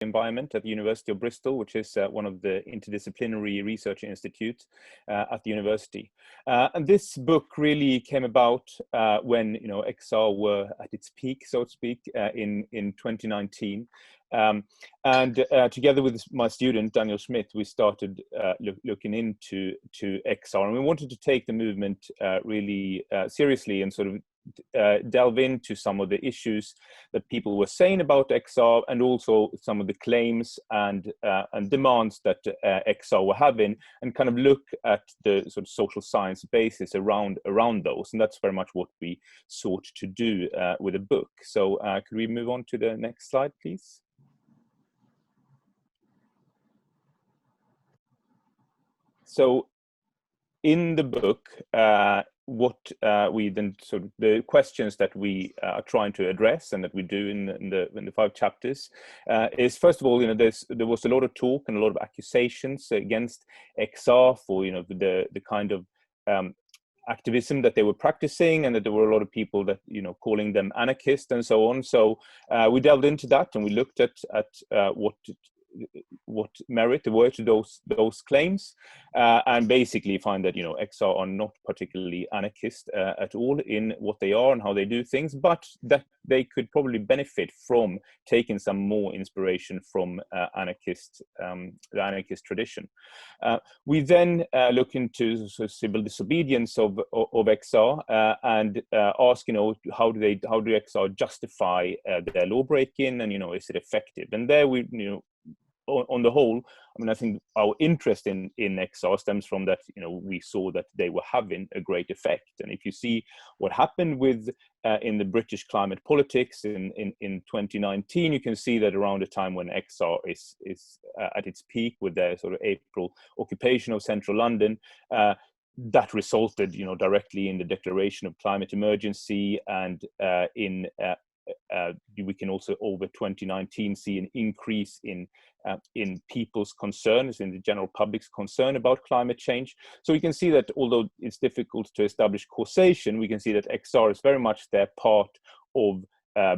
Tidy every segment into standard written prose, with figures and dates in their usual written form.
environment at the University of Bristol, which is one of the interdisciplinary research institutes at the university. And this book really came about when XR were at its peak, so to speak, in 2019. And together with my student Daniel Schmidt, we started looking into XR, and we wanted to take the movement really seriously and sort of delve into some of the issues that people were saying about XR, and also some of the claims and demands that XR were having, and kind of look at the sort of social science basis around those. And that's very much what we sought to do with the book. So could we move on to the next slide, please? So in the book, what we then sort of the questions that we are trying to address and that we do in the 5 chapters is, first of all, there was a lot of talk and a lot of accusations against XR for the kind of activism that they were practicing, and that there were a lot of people that calling them anarchist and so on. So we delved into that, and we looked at what merit there were to those claims, and basically find that XR are not particularly anarchist at all in what they are and how they do things, but that they could probably benefit from taking some more inspiration from the anarchist tradition. We then look into sort of civil disobedience of XR and ask how do XR justify their law breaking, and is it effective? And there we on the whole, I mean, I think our interest in XR stems from that, we saw that they were having a great effect. And if you see what happened with in the British climate politics in 2019, you can see that around the time when XR is at its peak with their sort of April occupation of central London, that resulted, directly in the declaration of climate emergency, and we can also over 2019 see an increase in people's concerns, in the general public's concern about climate change. So we can see that although it's difficult to establish causation, we can see that XR is very much their part of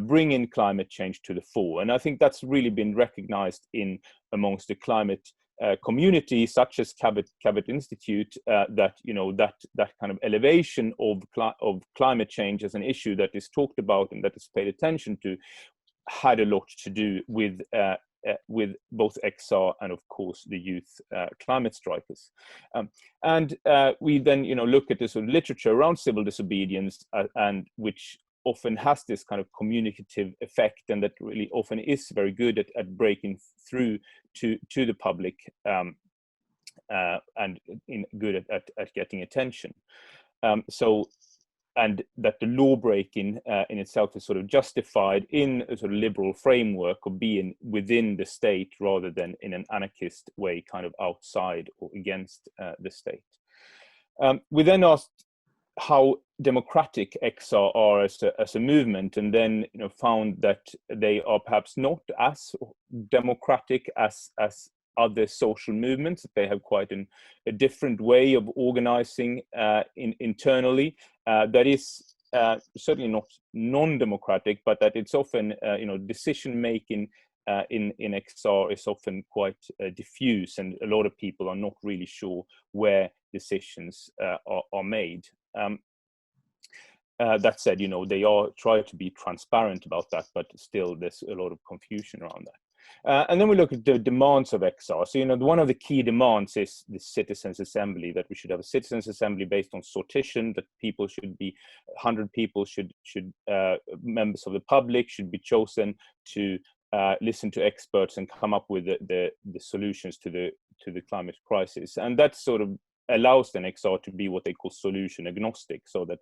bringing climate change to the fore. And I think that's really been recognized amongst the climate community, such as Cabot Institute, that that kind of elevation of climate change as an issue that is talked about and that is paid attention to had a lot to do with both XR and, of course, the youth climate strikers. And we then look at the sort of literature around civil disobedience, and which often has this kind of communicative effect, and that really often is very good at breaking through to the public, and good at getting attention. And that the law breaking in itself is sort of justified in a sort of liberal framework of being within the state rather than in an anarchist way, kind of outside or against the state. We then asked how democratic XR are as a movement, and then found that they are perhaps not as democratic as other social movements. They have quite a different way of organizing internally that is certainly not non-democratic, but that it's often decision making in XR is often quite diffuse, and a lot of people are not really sure where decisions are made. That said, they are trying to be transparent about that, but still there's a lot of confusion around that. And then we look at the demands of XR. So, one of the key demands is the citizens' assembly, that we should have a citizens' assembly based on sortition, that people should be, 100 people members of the public should be chosen to listen to experts and come up with the solutions to the climate crisis. And that sort of allows then XR to be what they call solution agnostic, so that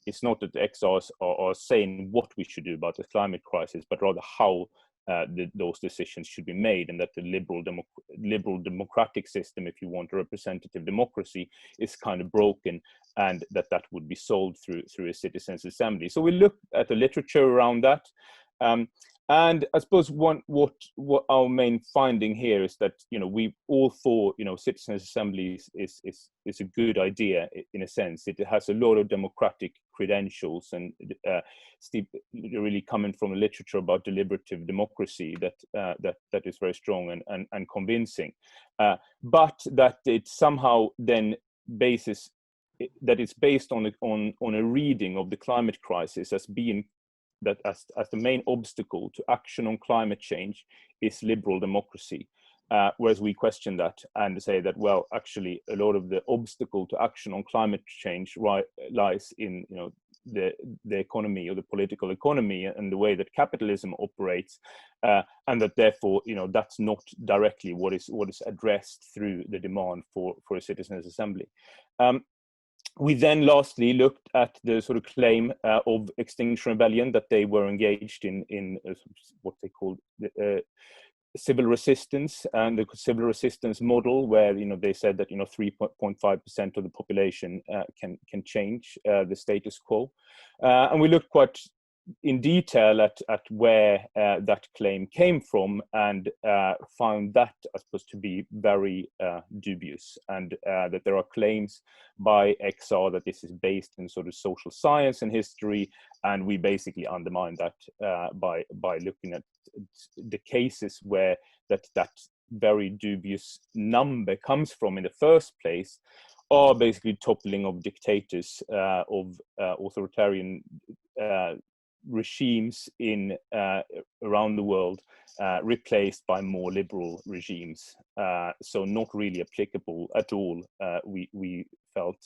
it's not that the XRs are saying what we should do about the climate crisis, but rather how those decisions should be made, and that the liberal democratic system, if you want a representative democracy, is kind of broken, and that would be solved through a citizens' assembly. So we look at the literature around that. And I suppose what our main finding here is that we all thought citizens' assemblies is a good idea in a sense. It has a lot of democratic credentials, and really coming from a literature about deliberative democracy that is very strong and convincing, but that it somehow then that it's based on a reading of the climate crisis as being that as the main obstacle to action on climate change is liberal democracy. Whereas we question that and say that, well, actually a lot of the obstacle to action on climate change lies in the economy, or the political economy, and the way that capitalism operates, and that therefore that's not directly what is addressed through the demand for a citizens' assembly. We then lastly looked at the sort of claim of Extinction Rebellion, that they were engaged in what they called civil resistance, and the civil resistance model, where they said that 3.5% of the population can change the status quo, and we looked quite in detail at where that claim came from, and found that, I suppose, to be very dubious, and that there are claims by XR that this is based in sort of social science and history, and we basically undermine that by looking at the cases where that very dubious number comes from in the first place, are basically toppling of dictators, of authoritarian regimes in around the world, replaced by more liberal regimes. So not really applicable at all, we felt,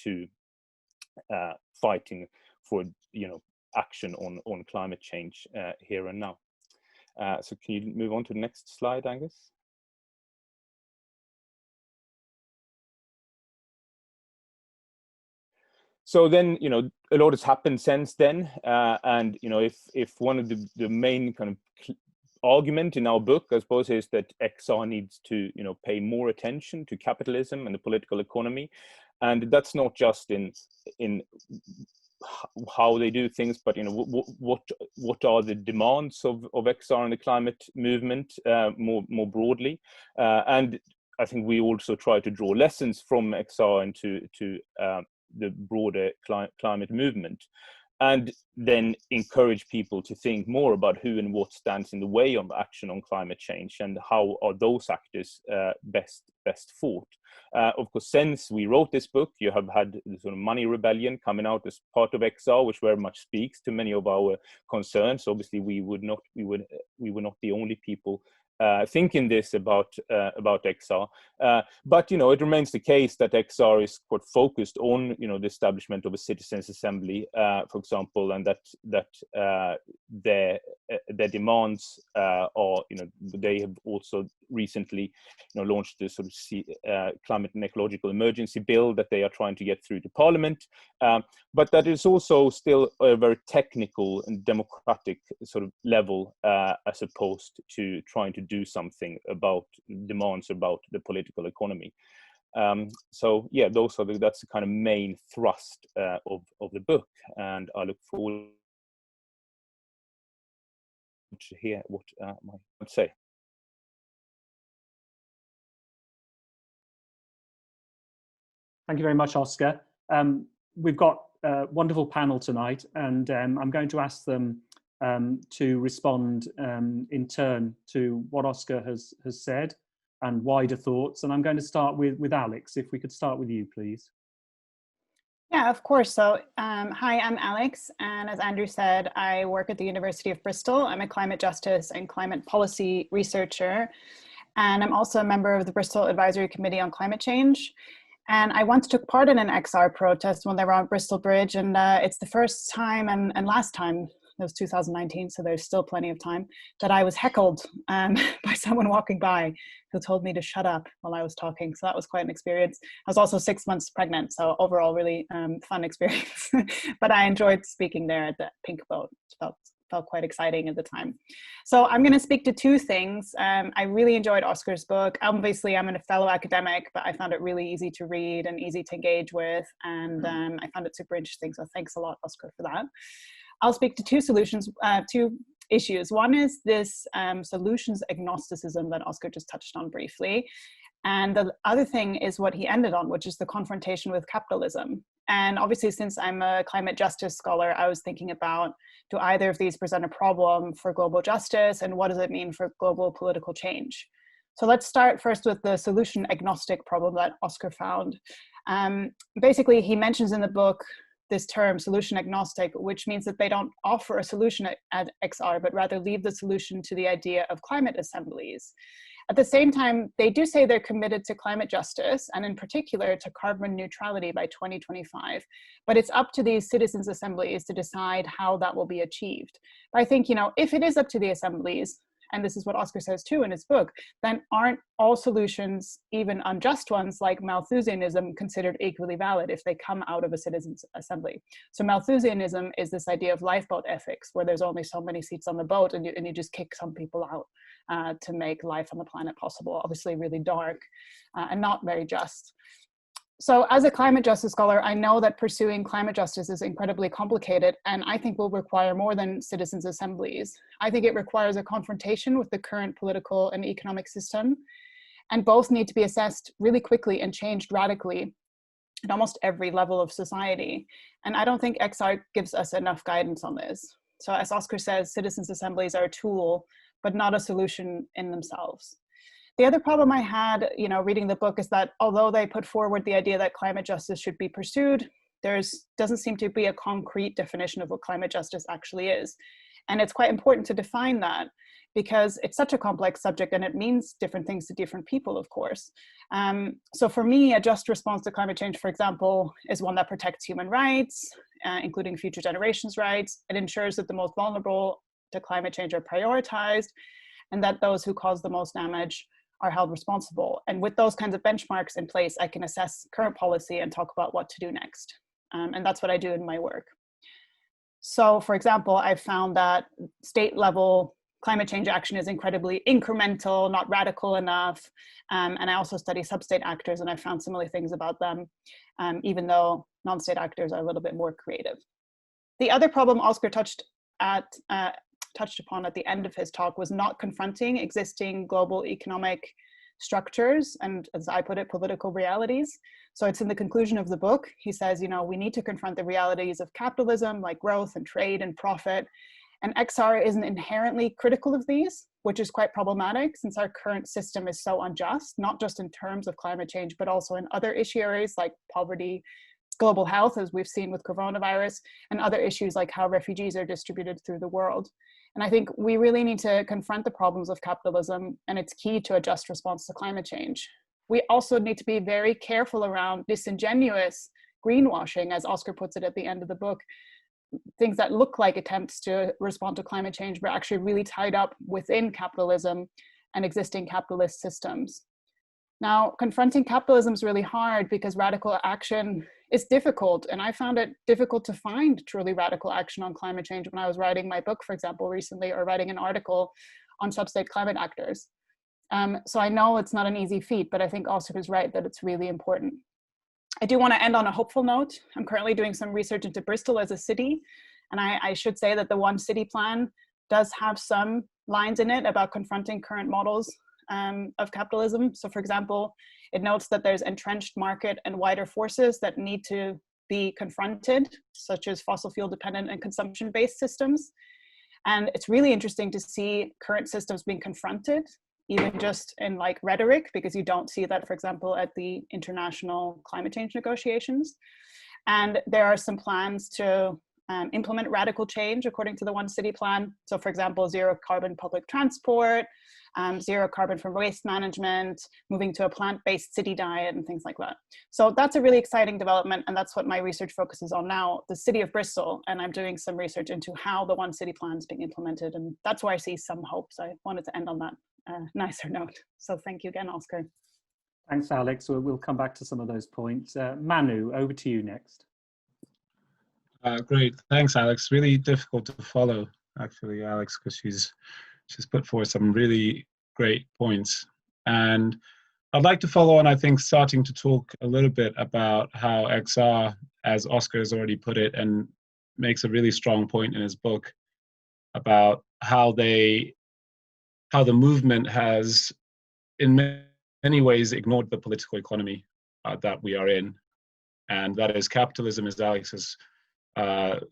to fighting for action on climate change here and now. So can you move on to the next slide, Angus? So then, a lot has happened since then, and if one of the main kind of argument in our book, I suppose, is that XR needs to pay more attention to capitalism and the political economy, and that's not just in how they do things, but what are the demands of XR and the climate movement more broadly, and I think we also try to draw lessons from XR into the broader climate movement, and then encourage people to think more about who and what stands in the way of action on climate change, and how are those actors best fought. Of course, since we wrote this book, you have had the sort of money rebellion coming out as part of XR, which very much speaks to many of our concerns. Obviously, we were not the only people thinking this about XR, but it remains the case that XR is quite focused on the establishment of a citizens' assembly, for example, and that their demands are they have also recently launched this sort of climate and ecological emergency bill that they are trying to get through to Parliament, but that is also still a very technical and democratic sort of level, as opposed to trying to do something about demands about the political economy. So yeah, that's the kind of main thrust of the book, and I look forward to hear what I would say. Thank you very much, Oscar. We've got a wonderful panel tonight, and I'm going to ask them to respond in turn to what Oscar has said and wider thoughts. And I'm going to start with Alix. If we could start with you, please. Yeah, of course. So hi, I'm Alix, and as Andrew said, I work at the University of Bristol. I'm a climate justice and climate policy researcher, and I'm also a member of the Bristol Advisory Committee on Climate Change. And I once took part in an XR protest when they were on Bristol Bridge, and it's the first time and last time, it was 2019, so there's still plenty of time, that I was heckled by someone walking by who told me to shut up while I was talking. So that was quite an experience. I was also 6 months pregnant, so overall really fun experience. But I enjoyed speaking there at the Pink Boat. Felt quite exciting at the time. So I'm going to speak to two things. I really enjoyed Oscar's book. Obviously, I'm a fellow academic, but I found it really easy to read and easy to engage with, and I found it super interesting. So thanks a lot, Oscar, for that. I'll speak to two issues. One is this solutions agnosticism that Oscar just touched on briefly. And the other thing is what he ended on, which is the confrontation with capitalism. And obviously, since I'm a climate justice scholar, I was thinking about, do either of these present a problem for global justice, and what does it mean for global political change? So let's start first with the solution agnostic problem that Oscar found. Basically, he mentions in the book this term solution agnostic, which means that they don't offer a solution at XR, but rather leave the solution to the idea of climate assemblies. At the same time, they do say they're committed to climate justice, and in particular to carbon neutrality by 2025. But it's up to these citizens' assemblies to decide how that will be achieved. But I think, if it is up to the assemblies, and this is what Oscar says too in his book, then aren't all solutions, even unjust ones like Malthusianism, considered equally valid if they come out of a citizens' assembly? So Malthusianism is this idea of lifeboat ethics, where there's only so many seats on the boat and you just kick some people out to make life on the planet possible. Obviously really dark and not very just. So as a climate justice scholar, I know that pursuing climate justice is incredibly complicated, and I think will require more than citizens' assemblies. I think it requires a confrontation with the current political and economic system, and both need to be assessed really quickly and changed radically at almost every level of society. And I don't think XR gives us enough guidance on this. So as Oscar says, citizens' assemblies are a tool, but not a solution in themselves. The other problem I had, reading the book is that although they put forward the idea that climate justice should be pursued, doesn't seem to be a concrete definition of what climate justice actually is. And it's quite important to define that, because it's such a complex subject and it means different things to different people, of course. So for me, a just response to climate change, for example, is one that protects human rights, including future generations' rights. It ensures that the most vulnerable to climate change are prioritized, and that those who cause the most damage are held responsible. And with those kinds of benchmarks in place, I can assess current policy and talk about what to do next. And that's what I do in my work. So for example, I've found that state level climate change action is incredibly incremental, not radical enough. And I also study sub-state actors, and I found similar things about them, even though non-state actors are a little bit more creative. The other problem Oscar touched upon at the end of his talk was not confronting existing global economic structures and, as I put it, political realities. So it's in the conclusion of the book. He says, we need to confront the realities of capitalism, like growth and trade and profit. And XR isn't inherently critical of these, which is quite problematic since our current system is so unjust, not just in terms of climate change, but also in other issue areas like poverty, global health, as we've seen with coronavirus, and other issues like how refugees are distributed through the world. And I think we really need to confront the problems of capitalism and its key to a just response to climate change. We also need to be very careful around disingenuous greenwashing, as Oscar puts it at the end of the book, things that look like attempts to respond to climate change, but actually really tied up within capitalism and existing capitalist systems. Now, confronting capitalism is really hard because radical action is difficult. And I found it difficult to find truly radical action on climate change when I was writing my book, for example, recently, or writing an article on sub-state climate actors. So I know it's not an easy feat, but I think Oscar is right that it's really important. I do want to end on a hopeful note. I'm currently doing some research into Bristol as a city. And I should say that the One City plan does have some lines in it about confronting current models of capitalism. So for example, it notes that there's entrenched market and wider forces that need to be confronted, such as fossil fuel dependent and consumption-based systems. And it's really interesting to see current systems being confronted, even just in like rhetoric, because you don't see that, for example, at the international climate change negotiations. And there are some plans to implement radical change according to the One City plan. So for example, zero carbon public transport, zero carbon from waste management, moving to a plant-based city diet and things like that. So that's a really exciting development, and that's what my research focuses on now, the city of Bristol, and I'm doing some research into how the One City plan is being implemented, and that's where I see some hope. So I wanted to end on that nicer note. So thank you again, Oscar. Thanks, Alix. We'll come back to some of those points. Manu, over to you next. Great, thanks, Alix. Really difficult to follow, actually, Alix, because she's put forward some really great points. And I'd like to follow on, I think, starting to talk a little bit about how XR, as Oscar has already put it, and makes a really strong point in his book about how the movement has, in many ways, ignored the political economy that we are in. and that is capitalism, as Alix has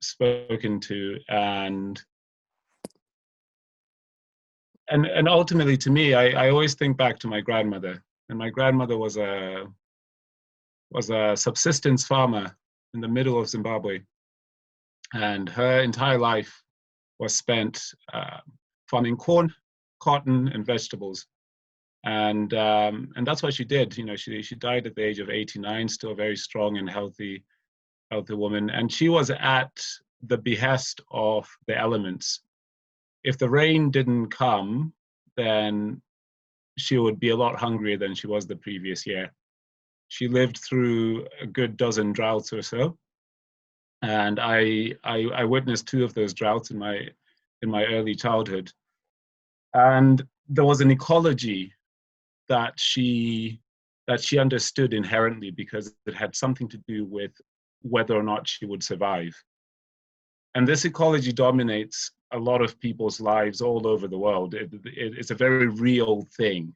spoken to, and ultimately, to me, I always think back to my grandmother, and my grandmother was a subsistence farmer in the middle of Zimbabwe, and her entire life was spent farming corn, cotton, and vegetables, and that's what she did. You know, she died at the age of 89, still a very strong and healthy woman, and she was at the behest of the elements. If the rain didn't come, then she would be a lot hungrier than she was the previous year. She lived through a good dozen droughts or so, and I witnessed 2 of those droughts in my early childhood. And there was an ecology that she understood inherently, because it had something to do with whether or not she would survive. And this ecology dominates a lot of people's lives all over the world. It's a very real thing.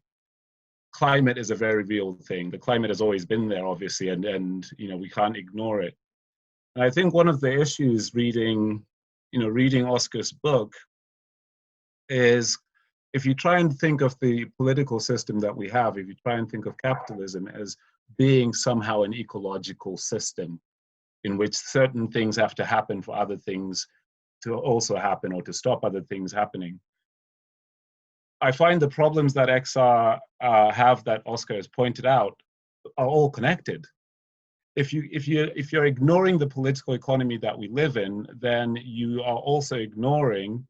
Climate is a very real thing. The climate has always been there, obviously, and you know, we can't ignore it. And I think one of the issues reading Oscar's book is, if you try and think of the political system that we have, if you try and think of capitalism as being somehow an ecological system in which certain things have to happen for other things to also happen, or to stop other things happening, I find the problems that XR have, that Oscar has pointed out, are all connected. If you're ignoring the political economy that we live in, then you are also ignoring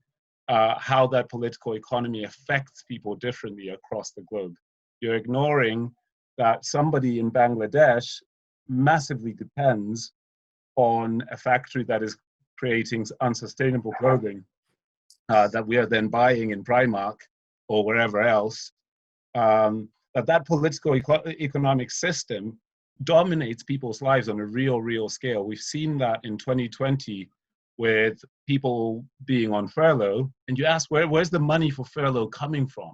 how that political economy affects people differently across the globe. You're ignoring that somebody in Bangladesh massively depends on a factory that is creating unsustainable clothing that we are then buying in Primark or wherever else. That political economic system dominates people's lives on a real scale. We've seen that in 2020 with people being on furlough, and you ask, where's the money for furlough coming from?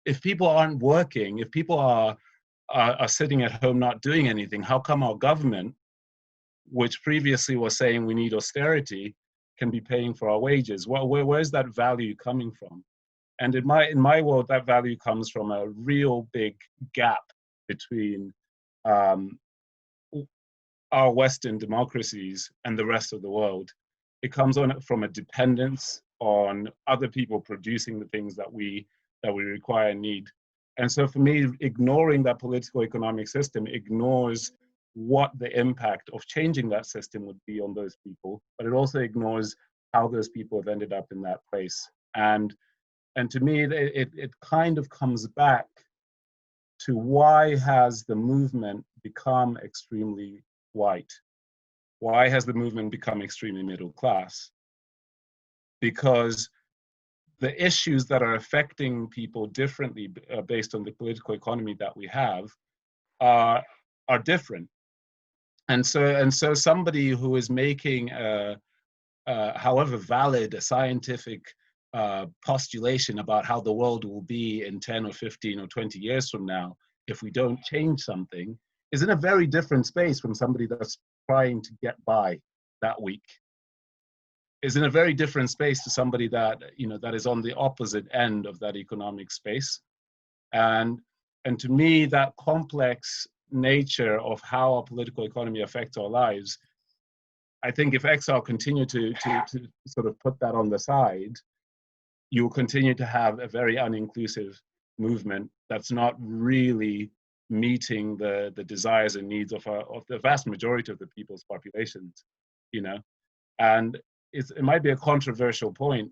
If people aren't working, if people are sitting at home not doing anything, how come our government, which previously was saying we need austerity, can be paying for our wages? Well, where's that value coming from? And in my world, that value comes from a real big gap between our Western democracies and the rest of the world. It comes from a dependence on other people producing the things that we require and need. And so for me, ignoring that political economic system ignores what the impact of changing that system would be on those people, but it also ignores how those people have ended up in that place. And to me, it kind of comes back to, why has the movement become extremely white? Why has the movement become extremely middle class? Because the issues that are affecting people differently based on the political economy that we have are different. And so somebody who is making however valid a scientific postulation about how the world will be in 10 or 15 or 20 years from now, if we don't change something, is in a very different space from somebody that's trying to get by that week. Is in a very different space to somebody that, you know, that is on the opposite end of that economic space. And to me, that complex nature of how our political economy affects our lives, I think if XR continue to sort of put that on the side, you will continue to have a very uninclusive movement that's not really meeting the desires and needs of the vast majority of the people's populations, you know. And it might be a controversial point,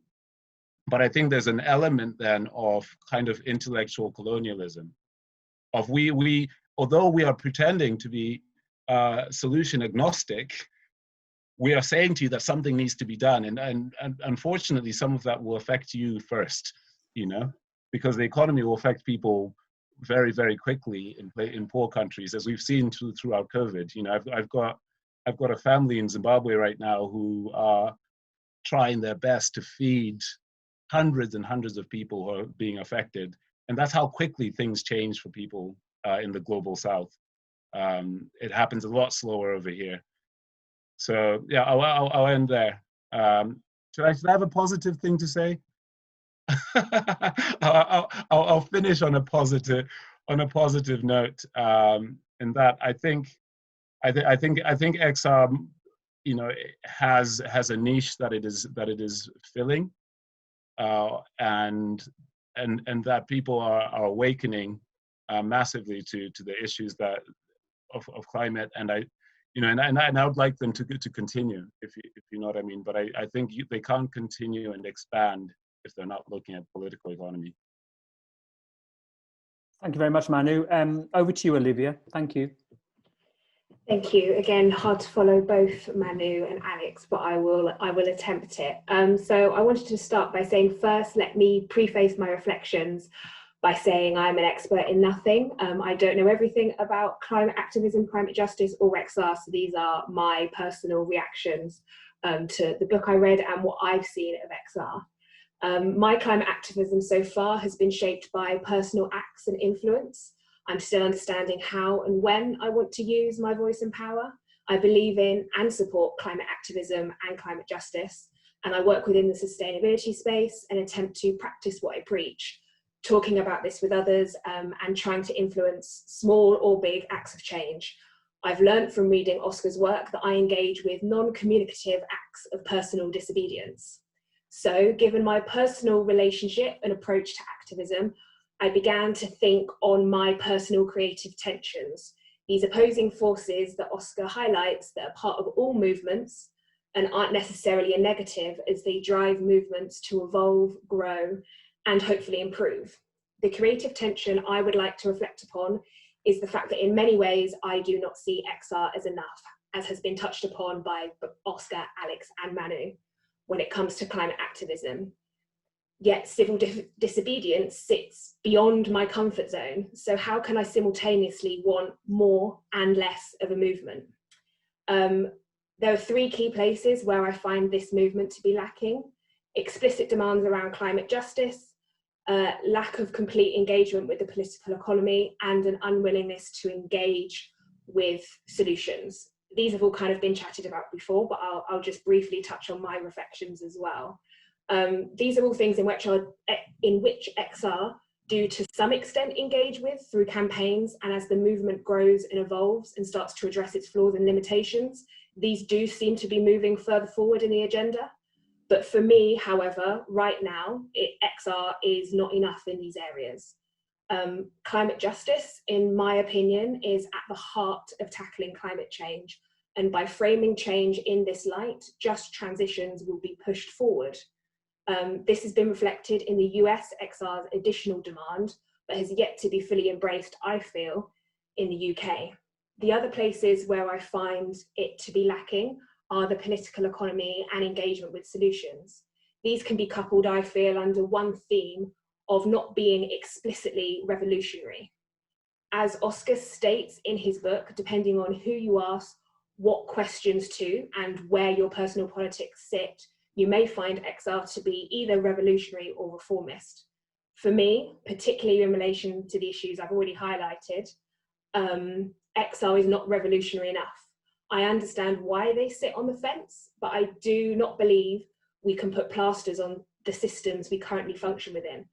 but I think there's an element then of kind of intellectual colonialism, of we although we are pretending to be solution agnostic, we are saying to you that something needs to be done, and unfortunately some of that will affect you first, you know, because the economy will affect people very, very quickly in poor countries, as we've seen throughout COVID. You know, I've got a family in Zimbabwe right now who are trying their best to feed hundreds and hundreds of people who are being affected, and that's how quickly things change for people in the global south. It happens a lot slower over here. So yeah, I'll end there. Should I have a positive thing to say? I'll finish on a positive note. In that I think XR, you know, has a niche that it is filling, and that people are awakening massively to the issues that of climate, and I would like them to continue, if you know what I mean. But I think they can't continue and expand if they're not looking at political economy. Thank you very much, Manu. Over to you, Olivia. Thank you. Thank you. Again, hard to follow both Manu and Alix, but I will attempt it. So I wanted to start by saying, first, let me preface my reflections by saying I'm an expert in nothing. I don't know everything about climate activism, climate justice, or XR, so these are my personal reactions to the book I read and what I've seen of XR. My climate activism so far has been shaped by personal acts and influence. I'm still understanding how and when I want to use my voice and power. I believe in and support climate activism and climate justice, and I work within the sustainability space and attempt to practice what I preach, talking about this with others and trying to influence small or big acts of change. I've learned from reading Oscar's work that I engage with non-communicative acts of personal disobedience. So, given my personal relationship and approach to activism, I began to think on my personal creative tensions, these opposing forces that Oscar highlights that are part of all movements and aren't necessarily a negative as they drive movements to evolve, grow, and hopefully improve. The creative tension I would like to reflect upon is the fact that in many ways I do not see XR as enough, as has been touched upon by Oscar, Alix, and Manu when it comes to climate activism. Yet civil disobedience sits beyond my comfort zone. So how can I simultaneously want more and less of a movement? There are three key places where I find this movement to be lacking: explicit demands around climate justice, lack of complete engagement with the political economy, and an unwillingness to engage with solutions. These have all kind of been chatted about before, but I'll just briefly touch on my reflections as well. These are all things in which XR do to some extent engage with through campaigns, and as the movement grows and evolves and starts to address its flaws and limitations, these do seem to be moving further forward in the agenda. But for me, however, right now, XR is not enough in these areas. Climate justice, in my opinion, is at the heart of tackling climate change. And by framing change in this light, just transitions will be pushed forward. This has been reflected in the US XR's additional demand, but has yet to be fully embraced, I feel, in the UK. The other places where I find it to be lacking are the political economy and engagement with solutions. These can be coupled, I feel, under one theme of not being explicitly revolutionary. As Oscar states in his book, depending on who you ask, what questions to, and where your personal politics sit, you may find XR to be either revolutionary or reformist. For me, particularly in relation to the issues I've already highlighted, XR is not revolutionary enough. I understand why they sit on the fence, but I do not believe we can put plasters on the systems we currently function within.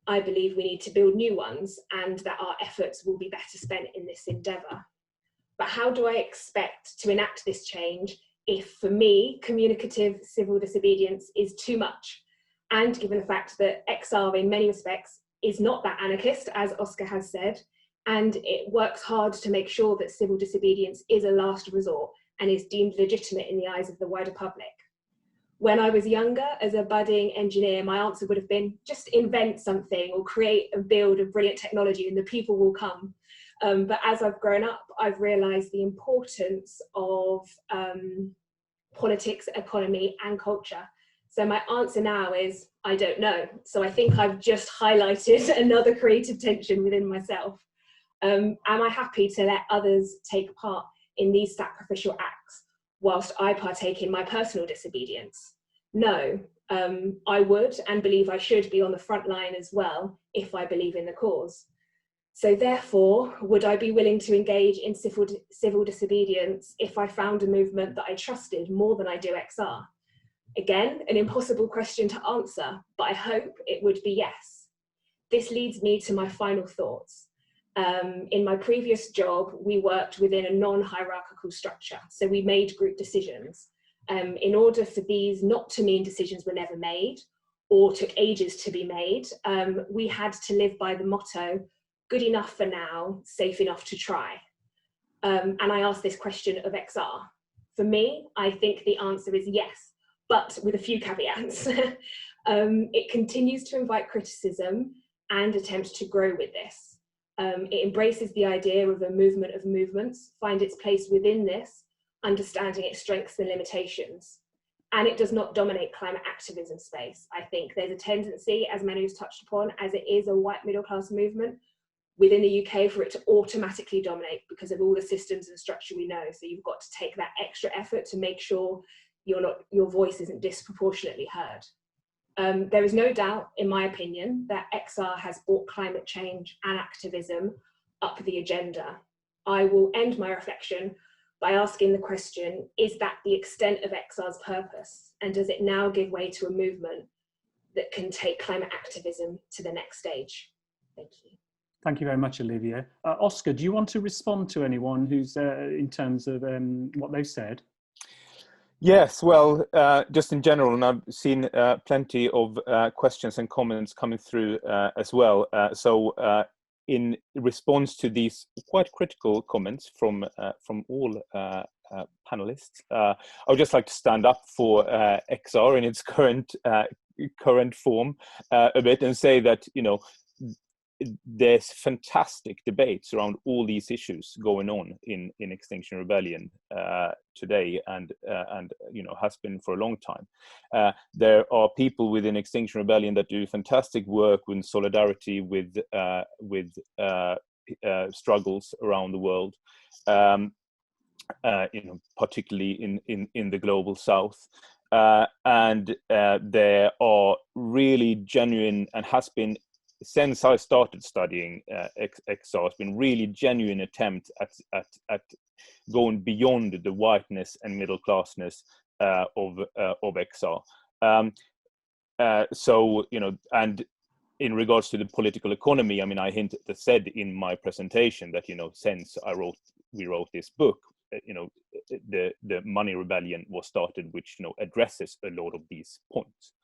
I believe we need to build new ones, and that our efforts will be better spent in this endeavour. But how do I expect to enact this change if, for me, communicative civil disobedience is too much? And given the fact that XR in many respects is not that anarchist, as Oscar has said, and it works hard to make sure that civil disobedience is a last resort and is deemed legitimate in the eyes of the wider public. When I was younger, as a budding engineer, my answer would have been just invent something or create and build a brilliant technology and the people will come. But as I've grown up, I've realised the importance of politics, economy, and culture. So my answer now is, I don't know. So I think I've just highlighted another creative tension within myself. Am I happy to let others take part in these sacrificial acts whilst I partake in my personal disobedience? No, I would and believe I should be on the front line as well if I believe in the cause. So therefore, would I be willing to engage in civil disobedience if I found a movement that I trusted more than I do XR? Again, an impossible question to answer, but I hope it would be yes. This leads me to my final thoughts. In my previous job, we worked within a non-hierarchical structure, so we made group decisions. In order for these not to mean decisions were never made or took ages to be made, we had to live by the motto, good enough for now, safe enough to try. And I asked this question of XR. For me, I think the answer is yes, but with a few caveats. It continues to invite criticism and attempt to grow with this. It embraces the idea of a movement of movements, find its place within this, understanding its strengths and limitations. And it does not dominate climate activism space. I think there's a tendency, as Manu's touched upon, as it is a white middle class movement, within the UK for it to automatically dominate because of all the systems and structure we know. So you've got to take that extra effort to make sure your voice isn't disproportionately heard. There is no doubt, in my opinion, that XR has brought climate change and activism up the agenda. I will end my reflection by asking the question, is that the extent of XR's purpose? And does it now give way to a movement that can take climate activism to the next stage? Thank you. Thank you very much, Olivia. Oscar, do you want to respond to anyone who's in terms of what they've said? Yes, well, just in general, and I've seen plenty of questions and comments coming through as well. So in response to these quite critical comments from all panelists, I would just like to stand up for XR in its current form a bit and say that, you know, there's fantastic debates around all these issues going on in Extinction Rebellion today, and you know, has been for a long time. There are people within Extinction Rebellion that do fantastic work in solidarity with struggles around the world, you know, particularly in the global South. And there are really genuine, and has been since I started studying XR, it's been really genuine attempt at going beyond the whiteness and middle classness of XR. So, you know, and in regards to the political economy, I mean, I said in my presentation that, you know, since we wrote this book, you know, the Money Rebellion was started, which, you know, addresses a lot of these points.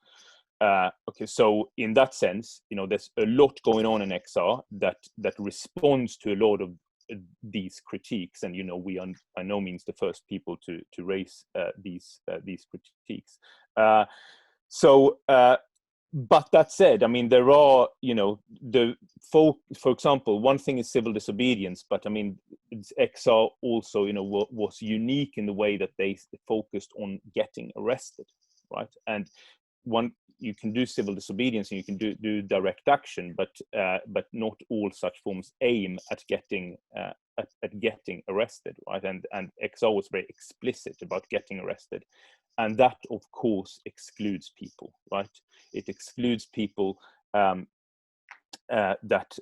Okay, so in that sense, you know, there's a lot going on in XR that responds to a lot of these critiques, and, you know, we are by no means the first people to raise these critiques. But that said, I mean, there are, you know, for example, one thing is civil disobedience, but I mean, XR also, you know, was unique in the way that they focused on getting arrested, right? And you can do civil disobedience and you can do direct action, but not all such forms aim at getting arrested, right? And XR was very explicit about getting arrested, and that of course excludes people, right? It excludes people that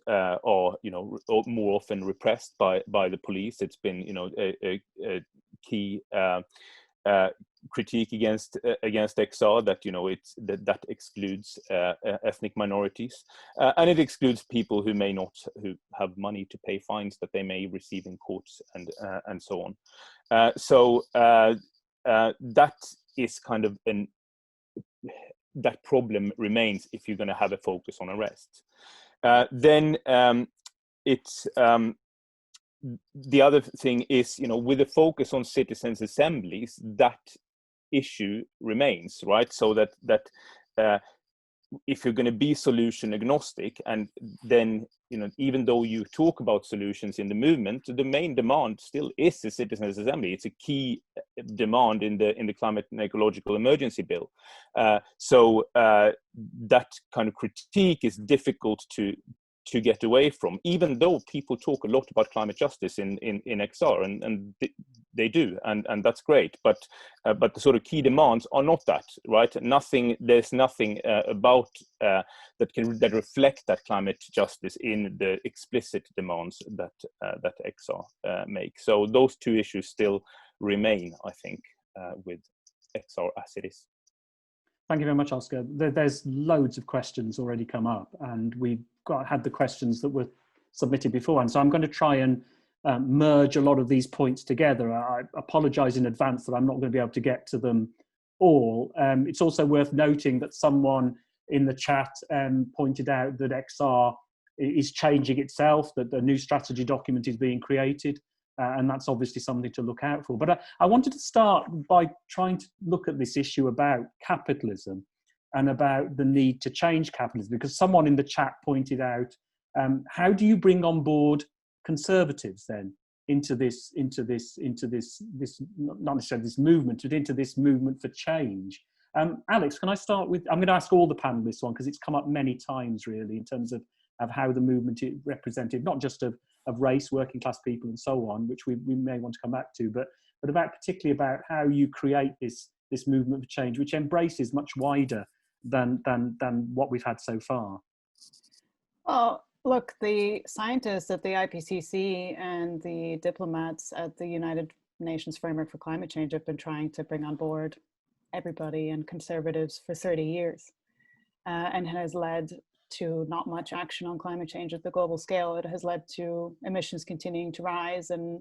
are, you know, more often repressed by the police. It's been, you know, a key critique against XR that, you know, that excludes ethnic minorities, and it excludes people who have money to pay fines that they may receive in courts and so on. So that is kind of that problem remains if you're going to have a focus on arrests. Then it's the other thing is, you know, with a focus on citizens' assemblies, that issue remains, right? So that if you're going to be solution agnostic, and then, you know, even though you talk about solutions in the movement, the main demand still is the citizens' assembly. It's a key demand in the climate and ecological emergency bill. So that kind of critique is difficult to get away from, even though people talk a lot about climate justice in XR, and they do, and that's great. But the sort of key demands are not that, right? There's nothing about that reflect that climate justice in the explicit demands that XR makes. So those two issues still remain, I think, with XR as it is. Thank you very much, Oscar. There's loads of questions already come up, and we've had the questions that were submitted before, and so I'm going to try and merge a lot of these points together. I apologize in advance that I'm not going to be able to get to them all. It's also worth noting that someone in the chat pointed out that XR is changing itself, that the new strategy document is being created, and that's obviously something to look out for. But I wanted to start by trying to look at this issue about capitalism and about the need to change capitalism, because someone in the chat pointed out, how do you bring on board conservatives then into this not necessarily this movement, but into this movement for change? Alix, can I start with, I'm going to ask all the panelists one because it's come up many times really in terms of how the movement is represented, not just of race, working class people and so on, which we may want to come back to, but particularly about how you create this movement for change, which embraces much wider than what we've had so far. Well, look, the scientists at the IPCC and the diplomats at the United Nations Framework for Climate Change have been trying to bring on board everybody and conservatives for 30 years, and has led to not much action on climate change at the global scale. It has led to emissions continuing to rise and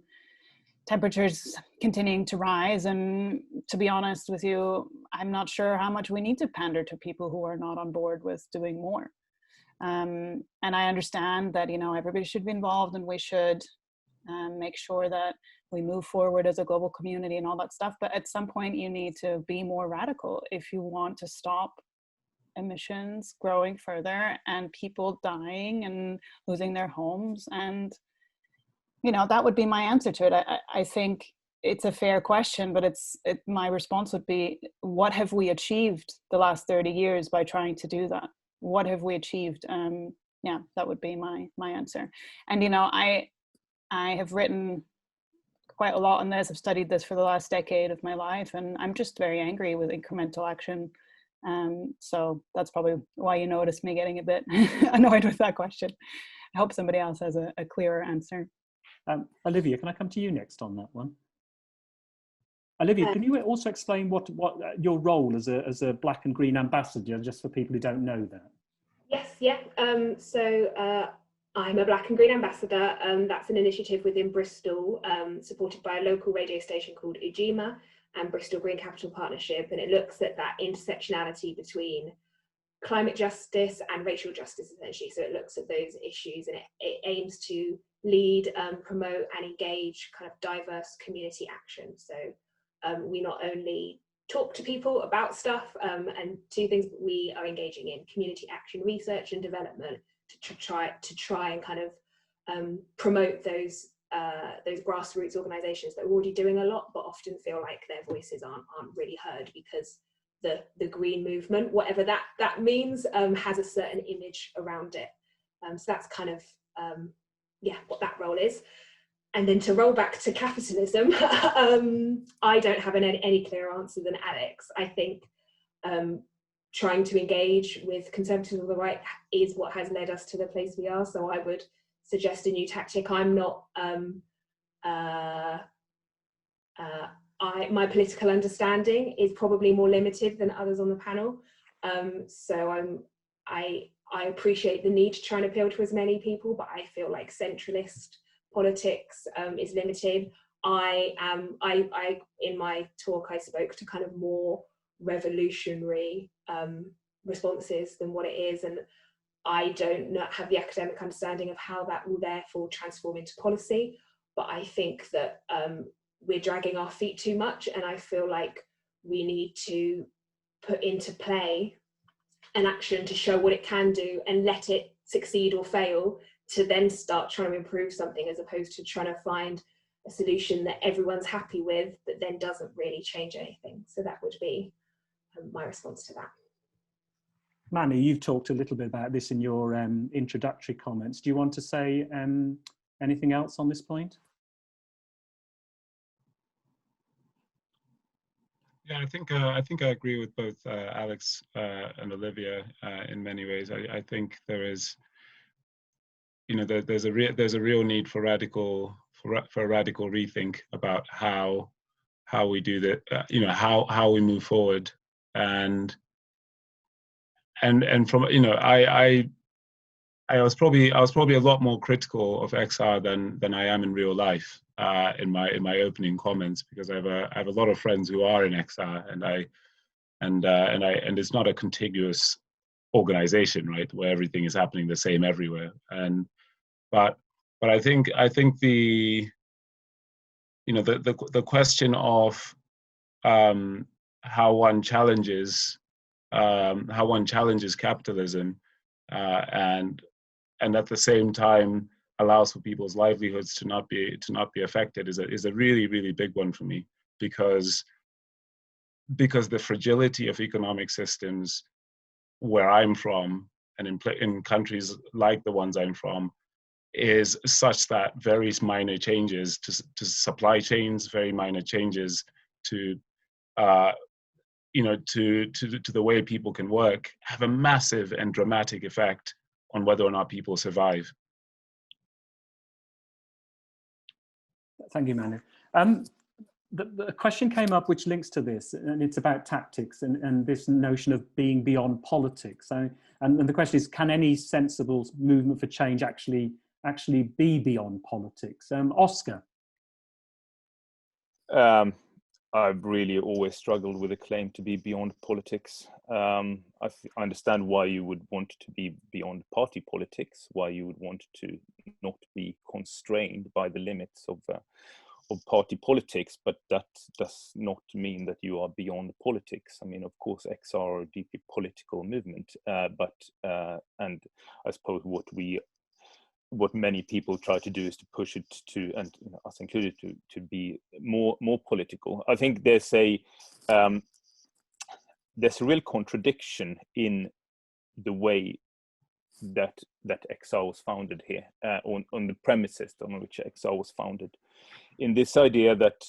temperatures continuing to rise. And to be honest with you, I'm not sure how much we need to pander to people who are not on board with doing more. And I understand that, you know, everybody should be involved and we should make sure that we move forward as a global community and all that stuff. But at some point you need to be more radical if you want to stop emissions growing further and people dying and losing their homes. And, you know, that would be my answer to it. I think it's a fair question, but my response would be, what have we achieved the last 30 years by trying to do that? What have we achieved? Yeah, that would be my answer. And, you know, I have written quite a lot on this. I've studied this for the last decade of my life, and I'm just very angry with incremental action. So that's probably why you noticed me getting a bit annoyed with that question. I hope somebody else has a clearer answer. Olivia, can I come to you next on that one? Olivia, can you also explain what your role as a Black and Green ambassador, just for people who don't know that? Yes, yeah. So I'm a Black and Green ambassador. That's an initiative within Bristol, supported by a local radio station called Ujima and Bristol Green Capital Partnership, and it looks at that intersectionality between climate justice and racial justice, essentially. So it looks at those issues, and it aims to lead, promote and engage kind of diverse community action. So we not only talk to people about stuff and do things, but we are engaging in community action research and development to try and kind of promote those grassroots organizations that are already doing a lot, but often feel like their voices aren't really heard because the green movement, whatever that means, has a certain image around it. So that's kind of yeah, what that role is. And then to roll back to capitalism, I don't have any clearer answer than Alix. I think trying to engage with conservatives on the right is what has led us to the place we are. So I would suggest a new tactic. I'm not, my political understanding is probably more limited than others on the panel. So I appreciate the need to try and appeal to as many people, but I feel like centralist politics is limited. In my talk, I spoke to kind of more revolutionary responses than what it is, and I don't have the academic understanding of how that will therefore transform into policy. But I think that we're dragging our feet too much, and I feel like we need to put into play an action to show what it can do and let it succeed or fail, to then start trying to improve something, as opposed to trying to find a solution that everyone's happy with but then doesn't really change anything. So that would be my response to that. Manu, you've talked a little bit about this in your introductory comments. Do you want to say anything else on this point? Yeah, I think I agree with both Alix and Olivia in many ways. I think there is, you know, there's a real need for a radical rethink about how we do that, you know, how we move forward, and from, you know, I was probably a lot more critical of XR than I am in real life in my opening comments, because I have a lot of friends who are in XR, and it's not a contiguous organization, right, where everything is happening the same everywhere. But I think the, you know, the question of how one challenges capitalism and at the same time allows for people's livelihoods to not be affected is a really, really big one for me, because the fragility of economic systems where I'm from and in countries like the ones I'm from is such that very minor changes to supply chains, very minor changes to you know, to the way people can work, have a massive and dramatic effect on whether or not people survive. Thank you, Manu. The question came up which links to this, and it's about tactics and this notion of being beyond politics. So, and the question is, can any sensible movement for change actually be beyond politics? Oscar. I've really always struggled with the claim to be beyond politics. I understand why you would want to be beyond party politics, why you would want to not be constrained by the limits of party politics, but that does not mean that you are beyond politics. I mean, of course, XR are a deeply political movement, but and I suppose what many people try to do is to push it to, and you know, us included, to be more political. I think there's a real contradiction in the way that XR was founded here, on the premises on which XR was founded, in this idea that,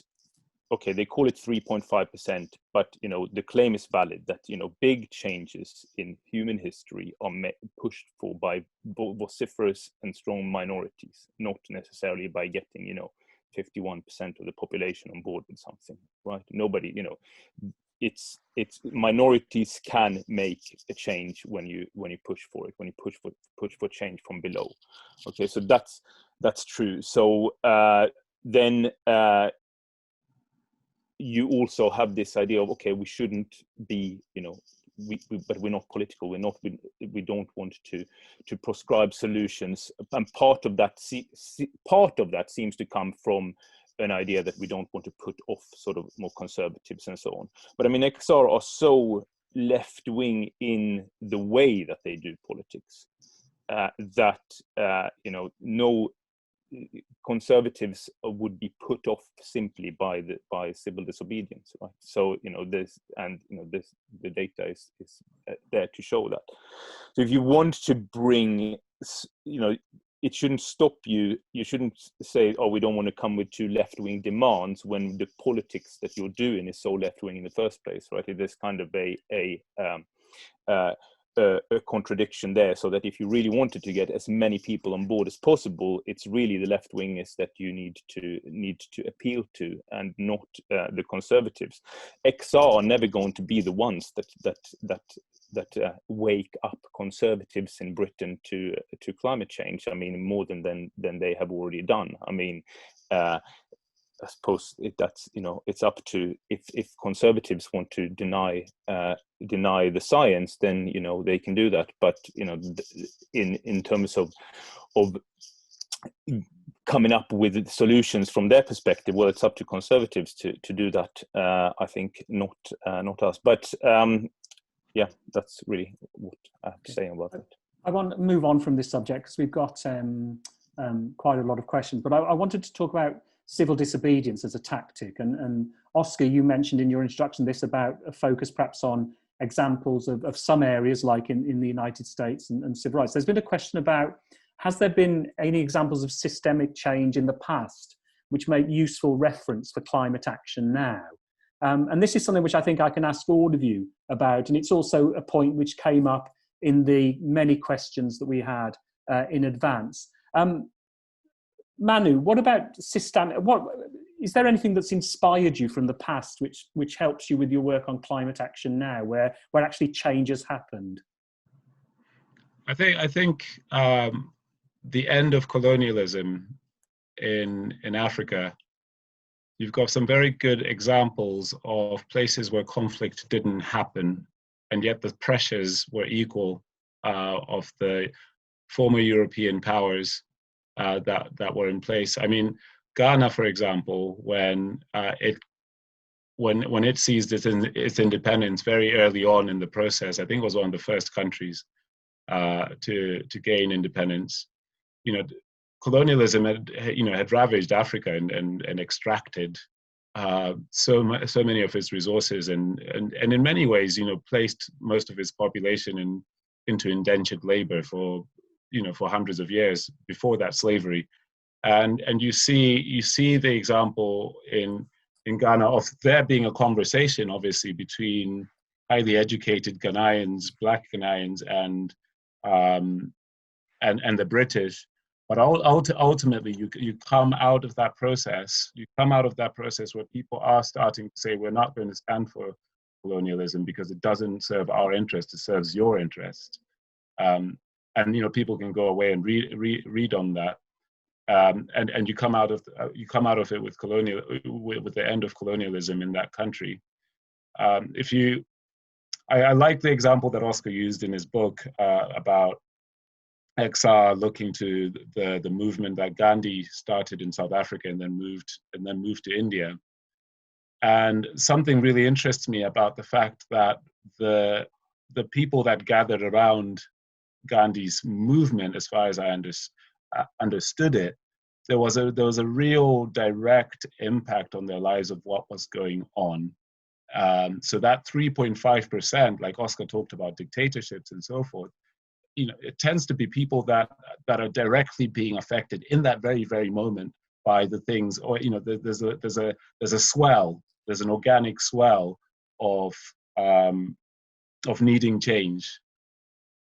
okay, they call it 3.5%, but you know, the claim is valid that, you know, big changes in human history are pushed for by vociferous and strong minorities, not necessarily by getting, you know, 51% of the population on board with something, right? Nobody, you know, it's minorities can make a change when you push for it, when you push for change from below. Okay, so that's true. So then you also have this idea of, okay, we shouldn't be, you know, but we're not political. We don't want to prescribe solutions, and part of that seems to come from an idea that we don't want to put off sort of more conservatives and so on. But I mean, XR are so left-wing in the way that they do politics that you know, no conservatives would be put off simply by civil disobedience, right? So you know, the data is there to show that. So if you want to bring, you know, it shouldn't stop you. You shouldn't say, oh, we don't want to come with too left-wing demands when the politics that you're doing is so left-wing in the first place, right? It is kind of a contradiction there, so that if you really wanted to get as many people on board as possible, it's really the left-wingers that you need to appeal to, and not the conservatives. XR are never going to be the ones that wake up conservatives in Britain to climate change. I mean, more than they have already done. I mean, I suppose that's, you know, it's up to, if conservatives want to deny the science, then, you know, they can do that. But, you know, in terms of coming up with solutions from their perspective, well, it's up to conservatives to do that. I think not us. But yeah, that's really what I have to say about it. I want to move on from this subject because we've got quite a lot of questions, but I wanted to talk about civil disobedience as a tactic. And Oscar, you mentioned in your introduction this about a focus perhaps on examples of some areas like in the United States and civil rights. There's been a question about, has there been any examples of systemic change in the past which make useful reference for climate action now? And this is something which I think I can ask all of you about. And it's also a point which came up in the many questions that we had in advance. Manu, what about systemic? Is there anything that's inspired you from the past which helps you with your work on climate action now, where actually change has happened? I think the end of colonialism in Africa, you've got some very good examples of places where conflict didn't happen, and yet the pressures were equal of the former European powers that were in place. I mean, Ghana, for example, when it seized its independence very early on in the process, I think it was one of the first countries to gain independence. You know, colonialism had ravaged Africa and extracted so many of its resources and in many ways, placed most of its population into indentured labor for hundreds of years. Before that, slavery, and you see the example in Ghana of there being a conversation, obviously, between highly educated Ghanaians, Black Ghanaians, and the British. But ultimately, you come out of that process. You come out of that process where people are starting to say, we're not going to stand for colonialism because it doesn't serve our interest; it serves your interest. And people can go away and read on that. And you come out of it with with the end of colonialism in that country. I like the example that Oscar used in his book about XR looking to the movement that Gandhi started in South Africa and then moved to India. And something really interests me about the fact that the people that gathered around Gandhi's movement, as far as I understood it, there was a real direct impact on their lives of what was going on. So that 3.5%, like Oscar talked about dictatorships and so forth, it tends to be people that are directly being affected in that very, very moment by the things, or there's a swell, there's an organic swell of needing change.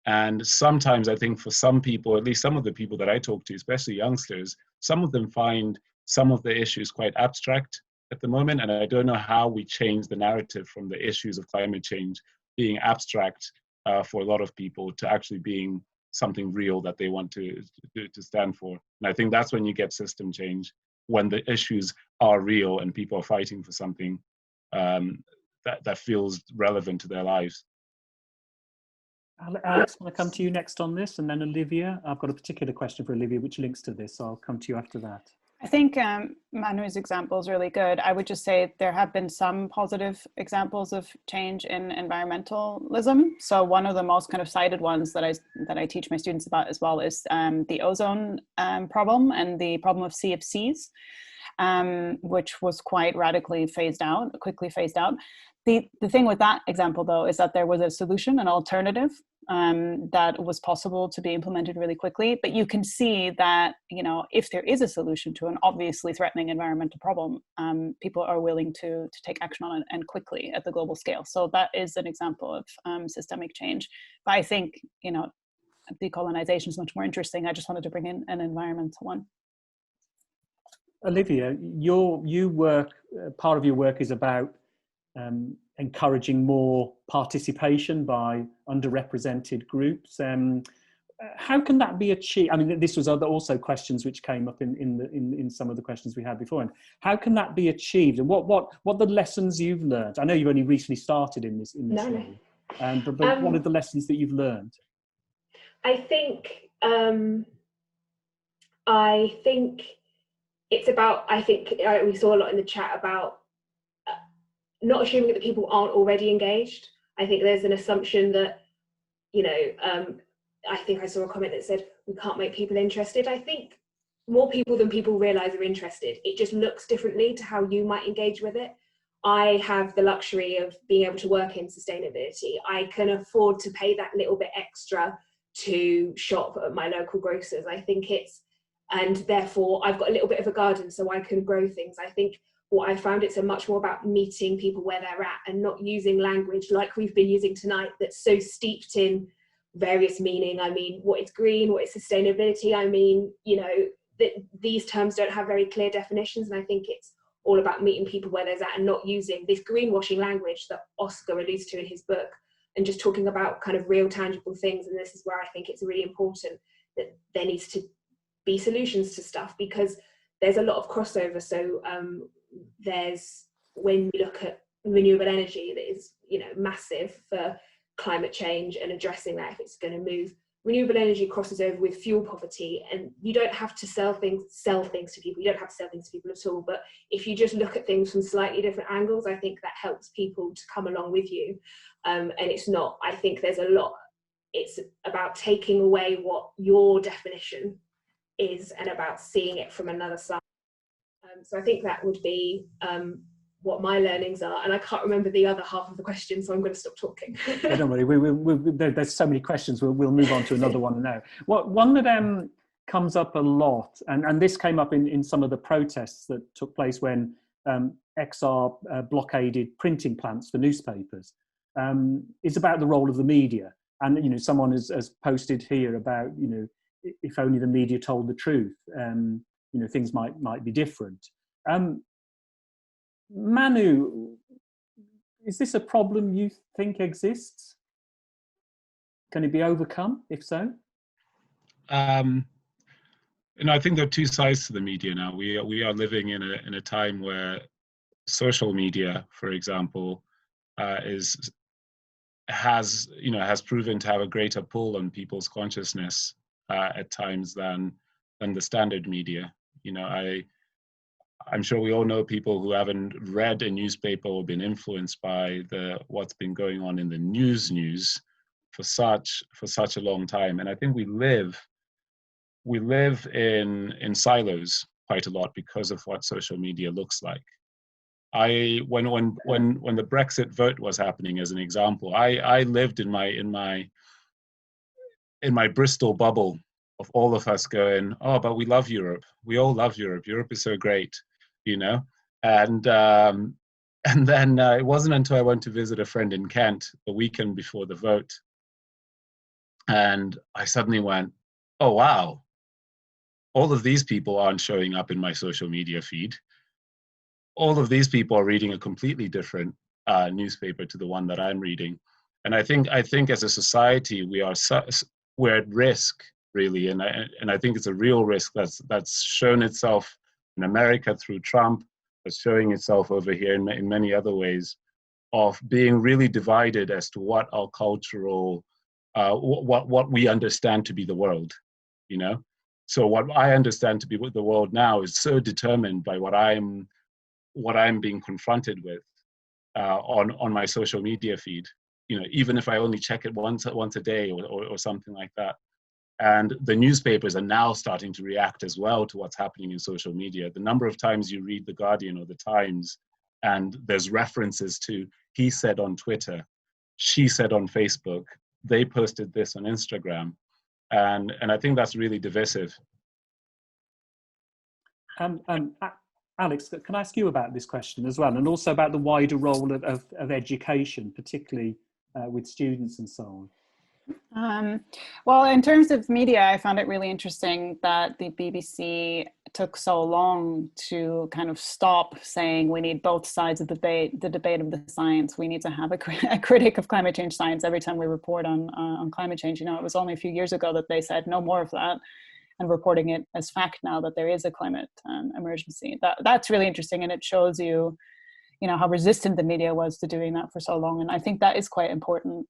And sometimes I think for some people, at least some of the people that I talk to, especially youngsters, some of them find some of the issues quite abstract at the moment. And I don't know how we change the narrative from the issues of climate change being abstract for a lot of people to actually being something real that they want to stand for. And I think that's when you get system change, when the issues are real and people are fighting for something that feels relevant to their lives. Alix, I want to come to you next on this, and then Olivia. I've got a particular question for Olivia which links to this, so I'll come to you after that. I think Manu's example is really good. I would just say there have been some positive examples of change in environmentalism. So one of the most kind of cited ones that I teach my students about as well is the ozone problem and the problem of CFCs, which was quite quickly phased out. The thing with that example, though, is that there was a solution, an alternative that was possible to be implemented really quickly. But you can see that, if there is a solution to an obviously threatening environmental problem, people are willing to take action on it, and quickly at the global scale. So that is an example of systemic change. But I think, decolonization is much more interesting. I just wanted to bring in an environmental one. Olivia, part of your work is about encouraging more participation by underrepresented groups. How can that be achieved? I mean, this was also questions which came up in some of the questions we had before. And how can that be achieved? And what are the lessons you've learned? I know you've only recently started in this role, but what are the lessons that you've learned? I think it's about. I think we saw a lot in the chat about not assuming that people aren't already engaged. I think there's an assumption that, I think I saw a comment that said, we can't make people interested. I think more people than people realize are interested. It just looks differently to how you might engage with it. I have the luxury of being able to work in sustainability. I can afford to pay that little bit extra to shop at my local grocers. I think and therefore I've got a little bit of a garden, so I can grow things. I think what I found, it's a much more about meeting people where they're at and not using language like we've been using tonight that's so steeped in various meaning. I mean, what is green, what is sustainability? I mean, you know, these terms don't have very clear definitions, and I think it's all about meeting people where there's at and not using this greenwashing language that Oscar alludes to in his book, and just talking about kind of real tangible things. And this is where I think it's really important that there needs to be solutions to stuff, because there's a lot of crossover. So there's, when you look at renewable energy, that is, you know, massive for climate change and addressing that if it's going to move. Renewable energy crosses over with fuel poverty, and you don't have to sell things to people. You don't have to sell things to people at all. But if you just look at things from slightly different angles, I think that helps people to come along with you. And it's not, I think there's a lot, it's about taking away what your definition is and about seeing it from another side. So I think that would be what my learnings are, and I can't remember the other half of the question, so I'm going to stop talking. Yeah, don't worry, there's so many questions, we'll move on to another one now. One that comes up a lot, and this came up in some of the protests that took place when XR blockaded printing plants for newspapers, is about the role of the media. And, you know, someone has posted here about, you know, if only the media told the truth, you know, things might be different. Manu, is this a problem you think exists? Can it be overcome, if so? You know, I think there are two sides to the media now. We are living in a time where social media, for example, has proven to have a greater pull on people's consciousness at times than the standard media. You know, I'm sure we all know people who haven't read a newspaper or been influenced by what's been going on in the news for such a long time. And I think we live in silos quite a lot because of what social media looks like. When the Brexit vote was happening, as an example, I lived in my Bristol bubble of all of us going, oh, but we love Europe. We all love Europe. Europe is so great, you know. And then it wasn't until I went to visit a friend in Kent the weekend before the vote, and I suddenly went, oh wow, all of these people aren't showing up in my social media feed. All of these people are reading a completely different newspaper to the one that I'm reading. And I think as a society we're at risk, really, and I think it's a real risk that's shown itself in America through Trump, that's showing itself over here in many other ways, of being really divided as to what our cultural, what we understand to be the world, you know. So what I understand to be the world now is so determined by what I'm being confronted with on my social media feed, you know, even if I only check it once a day or something like that. And the newspapers are now starting to react as well to what's happening in social media. The number of times you read The Guardian or The Times, and there's references to, he said on Twitter, she said on Facebook, they posted this on Instagram. And I think that's really divisive. Alix, can I ask you about this question as well, and also about the wider role of education, particularly with students and so on? Well, in terms of media, I found it really interesting that the BBC took so long to kind of stop saying we need both sides of the debate of the science. We need to have a critic of climate change science every time we report on climate change. You know, it was only a few years ago that they said no more of that, and reporting it as fact now that there is a climate emergency. That's really interesting, and it shows you know, how resistant the media was to doing that for so long. And I think that is quite important.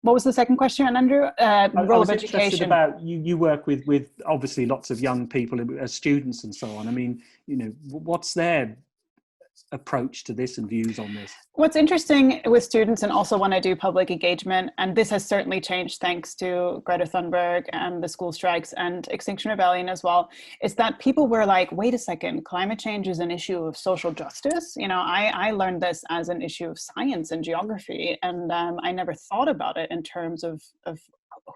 What was the second question, Andrew? Role of education. About you work with obviously lots of young people as students and so on. I mean, you know, what's their approach to this and views on this? What's interesting with students, and also when I do public engagement, and this has certainly changed thanks to Greta Thunberg and the school strikes and Extinction Rebellion as well, is that people were like, wait a second, climate change is an issue of social justice. You know, I learned this as an issue of science and geography, and I never thought about it in terms of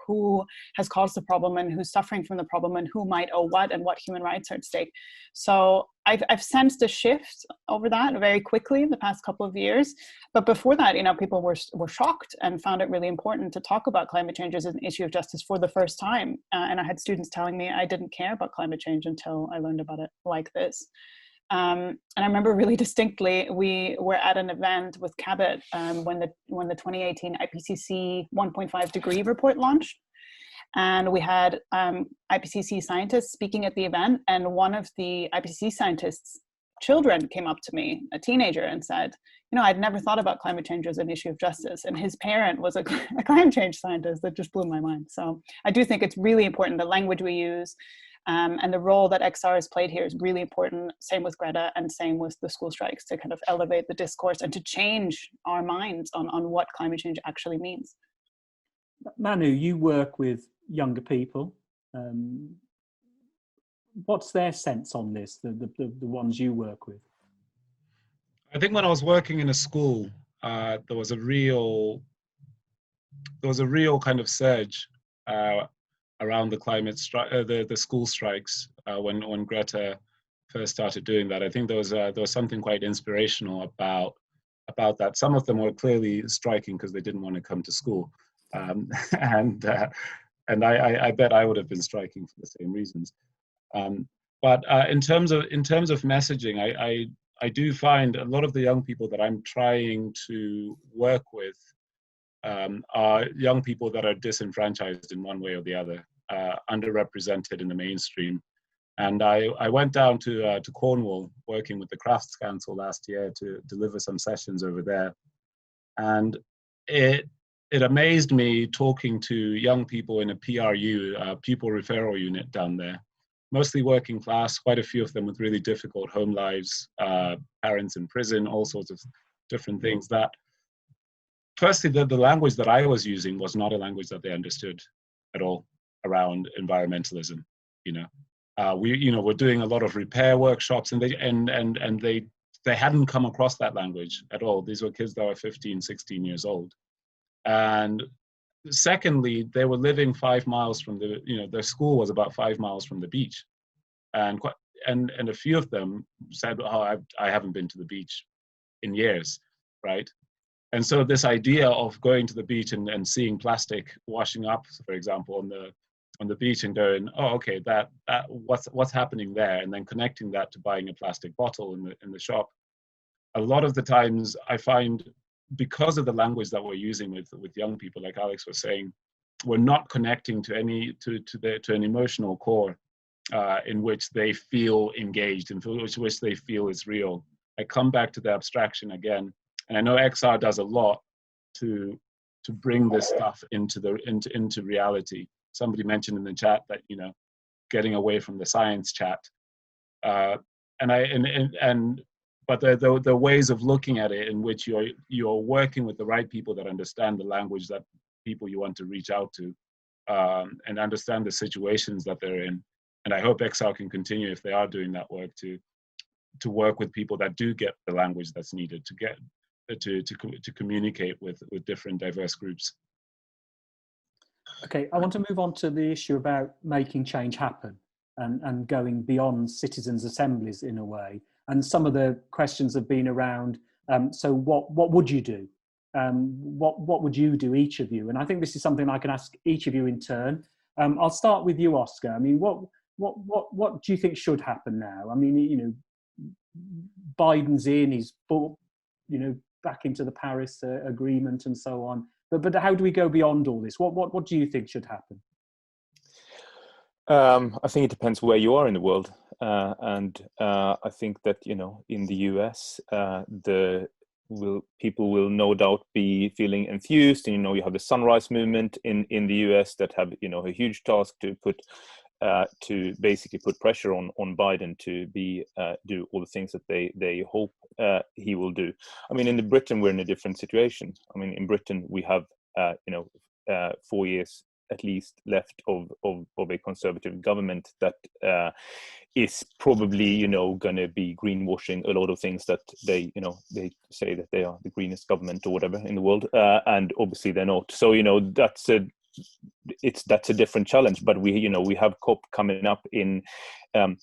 who has caused the problem and who's suffering from the problem and who might owe what and what human rights are at stake. So I've sensed a shift over that very quickly in the past couple of years. But before that, people were shocked and found it really important to talk about climate change as an issue of justice for the first time. And I had students telling me I didn't care about climate change until I learned about it like this. And I remember really distinctly, we were at an event with Cabot when the 2018 IPCC 1.5 degree report launched. And we had IPCC scientists speaking at the event, and one of the IPCC scientists' children came up to me, a teenager, and said, I'd never thought about climate change as an issue of justice. And his parent was a climate change scientist. That just blew my mind. So I do think it's really important, the language we use, and the role that XR has played here is really important. Same with Greta and same with the school strikes, to kind of elevate the discourse and to change our minds on what climate change actually means. Manu, you work with younger people. What's their sense on this, the ones you work with? I think when I was working in a school, there was a real kind of surge around the climate the school strikes when Greta first started doing that. I think there was something quite inspirational about that. Some of them were clearly striking because they didn't want to come to school, and I bet I would have been striking for the same reasons. But in terms of messaging, I do find a lot of the young people that I'm trying to work with are young people that are disenfranchised in one way or the other, underrepresented in the mainstream. And I went down to Cornwall, working with the Crafts Council last year to deliver some sessions over there. And it amazed me talking to young people in a PRU, pupil referral unit down there, mostly working class, quite a few of them with really difficult home lives, parents in prison, all sorts of different things that, firstly, the language that I was using was not a language that they understood at all around environmentalism. We're doing a lot of repair workshops, and they hadn't come across that language at all. These were kids that were 15, 16 years old. And secondly, they were living 5 miles from their school was about 5 miles from the beach. And a few of them said, I haven't been to the beach in years, right? And so this idea of going to the beach and seeing plastic washing up, for example, on the beach, and going, oh, okay, that what's happening there, and then connecting that to buying a plastic bottle in the shop. A lot of the times, I find, because of the language that we're using with young people, like Alix was saying, we're not connecting to an emotional core in which they feel engaged and which they feel is real. I come back to the abstraction again. And I know XR does a lot to bring this stuff into reality. Somebody mentioned in the chat that getting away from the science chat, but the ways of looking at it in which you're working with the right people that understand the language that people you want to reach out to, and understand the situations that they're in. And I hope XR can continue, if they are doing that work, to work with people that do get the language that's needed to communicate with different diverse groups. Okay, I want to move on to the issue about making change happen and going beyond citizens' assemblies in a way. And some of the questions have been around, so what would you do? What would you do, each of you? And I think this is something I can ask each of you in turn. I'll start with you, Oscar. I mean, what do you think should happen now? I mean, Biden's in, he's brought, back into the Paris Agreement and so on. But how do we go beyond all this? What do you think should happen? I think it depends where you are in the world, and I think that in the US, people will no doubt be feeling enthused, and you have the Sunrise Movement in the US that have a huge task to basically put pressure on Biden to do all the things that they hope he will do. I mean, in Britain, we're in a different situation. I mean, in Britain, we have 4 years at least left of a conservative government that is probably going to be greenwashing a lot of things that they say that they are the greenest government or whatever in the world, and obviously they're not. So that's a that's a different challenge. But we have COP coming up in the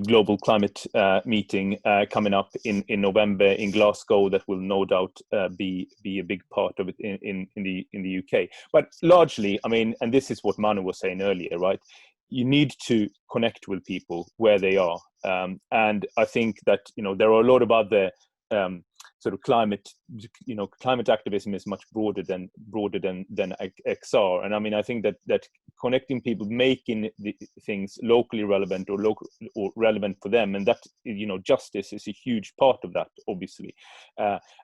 global climate meeting coming up in November in Glasgow, that will no doubt be a big part of it in the UK. But largely, I mean, and this is what Manu was saying earlier, right? You need to connect with people where they are, and I think that there are a lot of other sort of climate activism is much broader than XR. And I mean, I think that connecting people, making the things locally relevant or relevant for them, and that justice is a huge part of that, obviously,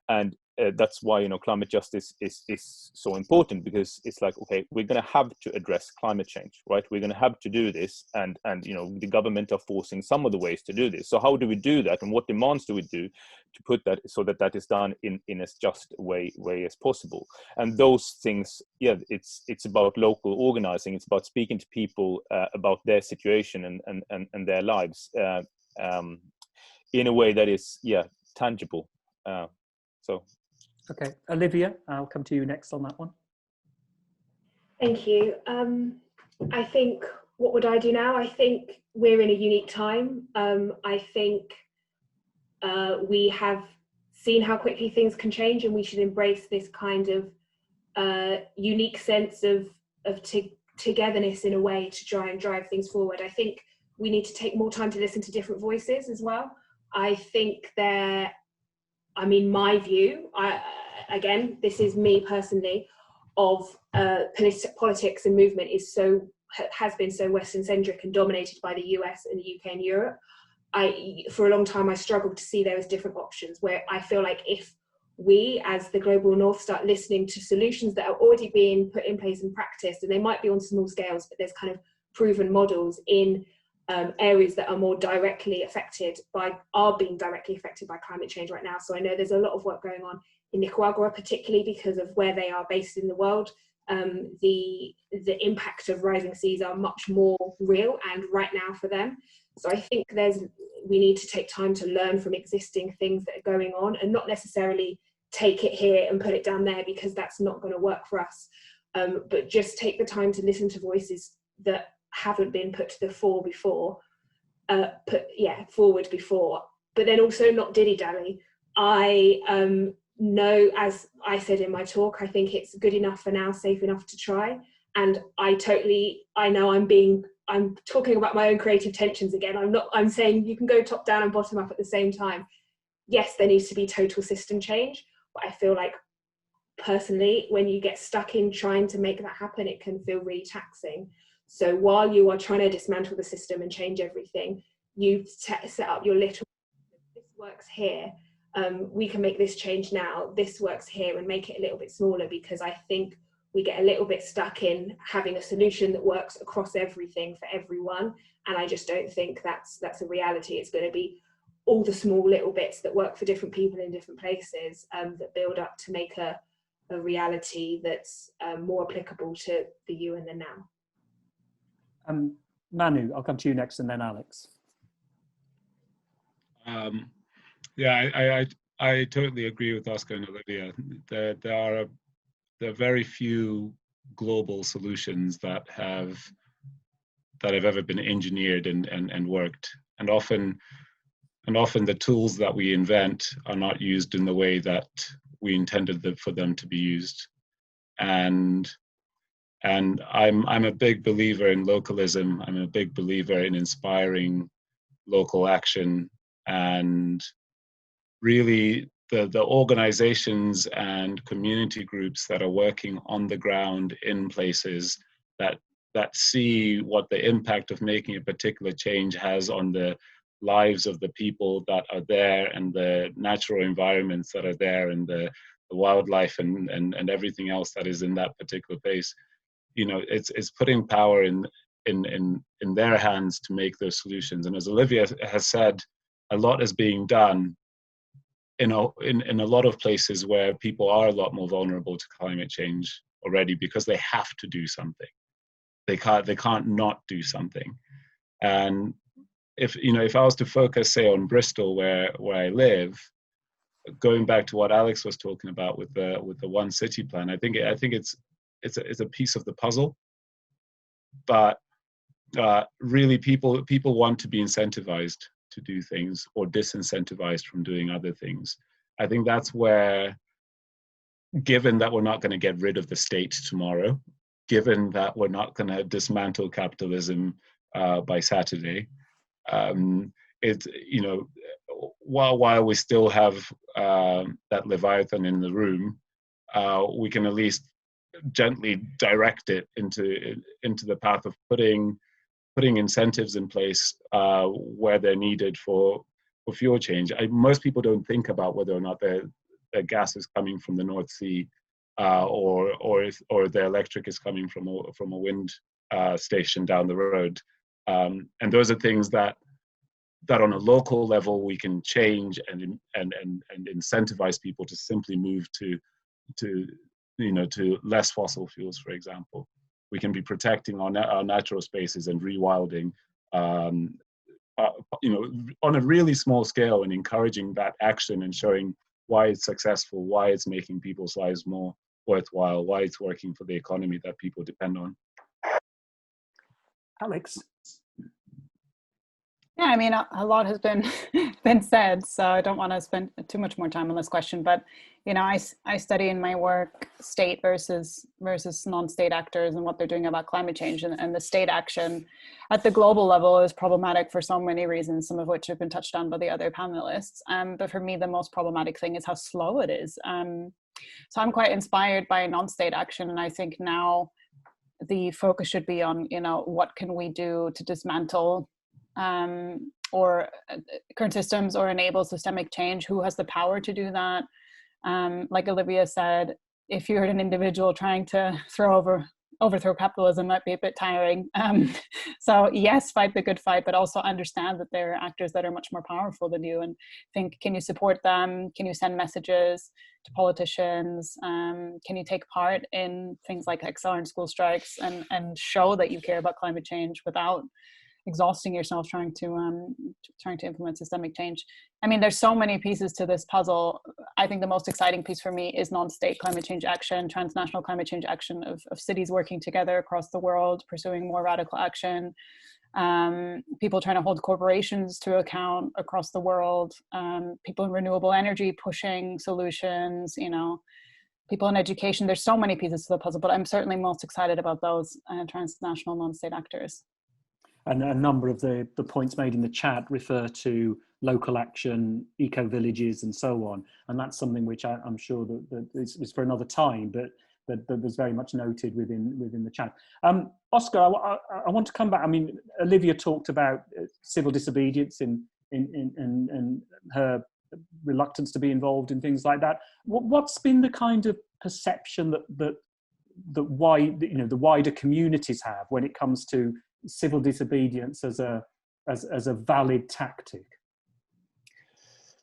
and that's why climate justice is so important, because it's like, okay, we're going to have to address climate change, right? We're going to have to do this, and the government are forcing some of the ways to do this. So how do we do that, and what demands do we do to put that so that is done in as just a way as possible? And those things, it's about local organizing. It's about speaking to people about their situation and their lives in a way that is tangible. Okay, Olivia, I'll come to you next on that one. Thank you. I think, what would I do now? I think we're in a unique time. I think we have seen how quickly things can change, and we should embrace this kind of unique sense of togetherness in a way to try and drive things forward. I think we need to take more time to listen to different voices as well. I think my view, again, this is me personally, of politics and movement has been so Western-centric and dominated by the US and the UK and Europe. For a long time, I struggled to see there as different options, where I feel like if we, as the global north, start listening to solutions that are already being put in place and practiced, and they might be on small scales, but there's kind of proven models in areas that are more directly affected are being directly affected by climate change right now. So I know there's a lot of work going on in Nicaragua, particularly because of where they are based in the world. The impact of rising seas are much more real and right now for them. So I think we need to take time to learn from existing things that are going on, and not necessarily take it here and put it down there, because that's not going to work for us. But just take the time to listen to voices that haven't been put to the fore before, forward before, but then also not dilly-dally. I know, as I said in my talk, I think it's good enough for now, safe enough to try. And I know I'm talking about my own creative tensions again. I'm saying you can go top down and bottom up at the same time. Yes, there needs to be total system change, but I feel like personally, when you get stuck in trying to make that happen, it can feel really taxing. So while you are trying to dismantle the system and change everything, you set up your little, this works here, we can make this change now, this works here, and make it a little bit smaller, because I think we get a little bit stuck in having a solution that works across everything for everyone. And I just don't think that's a reality. It's going to be all the small little bits that work for different people in different places that build up to make a reality that's more applicable to the you and the now. Manu, I'll come to you next, and then Alix. I totally agree with Oscar and Olivia. There are very few global solutions that have ever been engineered and worked, and often the tools that we invent are not used in the way that we intended for them to be used. And I'm a big believer in localism. I'm a big believer in inspiring local action, and really the organizations and community groups that are working on the ground in places that see what the impact of making a particular change has on the lives of the people that are there, and the natural environments that are there, and the wildlife and everything else that is in that particular place. It's putting power in their hands to make those solutions. And as Olivia has said, a lot is being done in a lot of places where people are a lot more vulnerable to climate change already, because they have to do something. They can't not do something. And if I was to focus, say, on Bristol, where I live, going back to what Alix was talking about with the one city plan, I think it's a piece of the puzzle, but really people want to be incentivized to do things or disincentivized from doing other things. I think that's where, given that we're not going to get rid of the state tomorrow, given that we're not going to dismantle capitalism by Saturday, it's, you know, while we still have that Leviathan in the room, we can at least gently direct it into the path of putting incentives in place where they're needed for fuel change. Most people don't think about whether or not their gas is coming from the North Sea or the electric is coming from a wind station down the road. And those are things that on a local level we can change and incentivize people to simply move to less fossil fuels, for example. We can be protecting our natural spaces and rewilding, on a really small scale, and encouraging that action and showing why it's successful, why it's making people's lives more worthwhile, why it's working for the economy that people depend on. Alix? Yeah, I mean, a lot has been said, so I don't want to spend too much more time on this question. But you know, I study in my work state versus non-state actors and what they're doing about climate change, and the state action at the global level is problematic for so many reasons, some of which have been touched on by the other panelists. But for me, the most problematic thing is how slow it is. So I'm quite inspired by non-state action, and I think now the focus should be on, you know, what can we do to dismantle or current systems or enable systemic change? Who has the power to do that? Like Olivia said, if you're an individual trying to overthrow capitalism, might be a bit tiring. So yes, fight the good fight, but also understand that there are actors that are much more powerful than you, and think, can you support them? Can you send messages to politicians? Can you take part in things like XR and school strikes and show that you care about climate change without exhausting yourself trying to implement systemic change? I mean, there's so many pieces to this puzzle. I think the most exciting piece for me is non-state climate change action, transnational climate change action of cities working together across the world, pursuing more radical action, people trying to hold corporations to account across the world, people in renewable energy pushing solutions, you know, people in education. There's so many pieces to the puzzle, but I'm certainly most excited about those transnational non-state actors. And a number of the points made in the chat refer to local action, eco-villages, and so on. And that's something which I'm sure that is for another time, but was very much noted within the chat. Oscar, I want to come back. I mean, Olivia talked about civil disobedience in her reluctance to be involved in things like that. What's been the kind of perception that the wider communities have when it comes to civil disobedience as a valid tactic?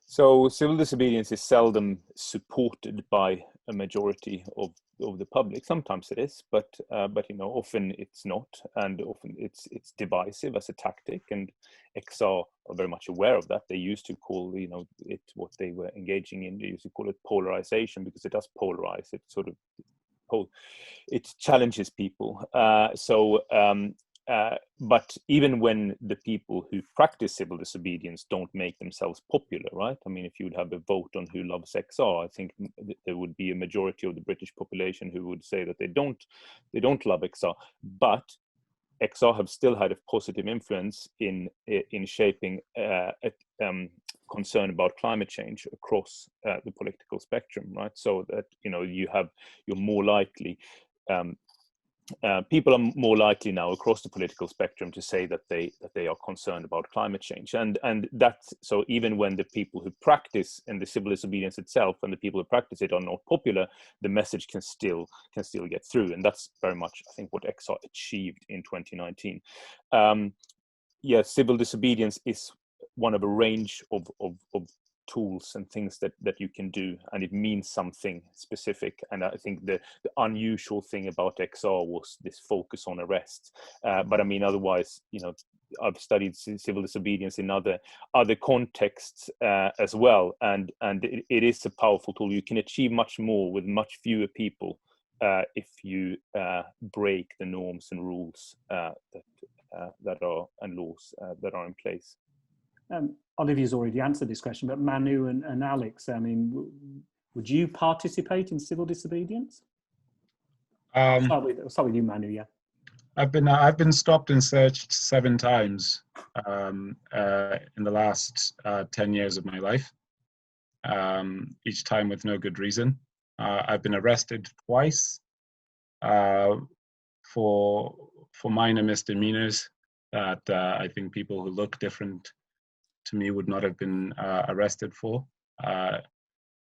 So civil disobedience is seldom supported by a majority of the public. Sometimes it is, but you know, often it's not, and often it's divisive as a tactic. And XR are very much aware of that. They used to call, you know, it what they were engaging in. They used to call it polarization, because it does polarize. It sort of it challenges people. But even when the people who practice civil disobedience don't make themselves popular, right? I mean, if you would have a vote on who loves XR, I think there would be a majority of the British population who would say that they don't love XR. But XR have still had a positive influence in shaping concern about climate change across the political spectrum, right? So that, you know, you're more likely. People are more likely now across the political spectrum to say that they are concerned about climate change, and that's so even when the people who practice and the civil disobedience itself and the people who practice it are not popular, the message can still get through, and that's very much, I think, what XR achieved in 2019. Civil disobedience is one of a range of tools and things that you can do, and it means something specific. And I think the unusual thing about XR was this focus on arrest, but I mean, otherwise, you know, I've studied civil disobedience in other contexts as well, and it is a powerful tool. You can achieve much more with much fewer people if you break the norms and rules that are and laws that are in place. Olivia's already answered this question, but Manu and Alix, I mean, would you participate in civil disobedience? I'll start with you, Manu. Yeah. I've been stopped and searched 7 times in the last 10 years of my life. Each time with no good reason. I've been arrested twice for minor misdemeanors that I think people who look different to me would not have been arrested for.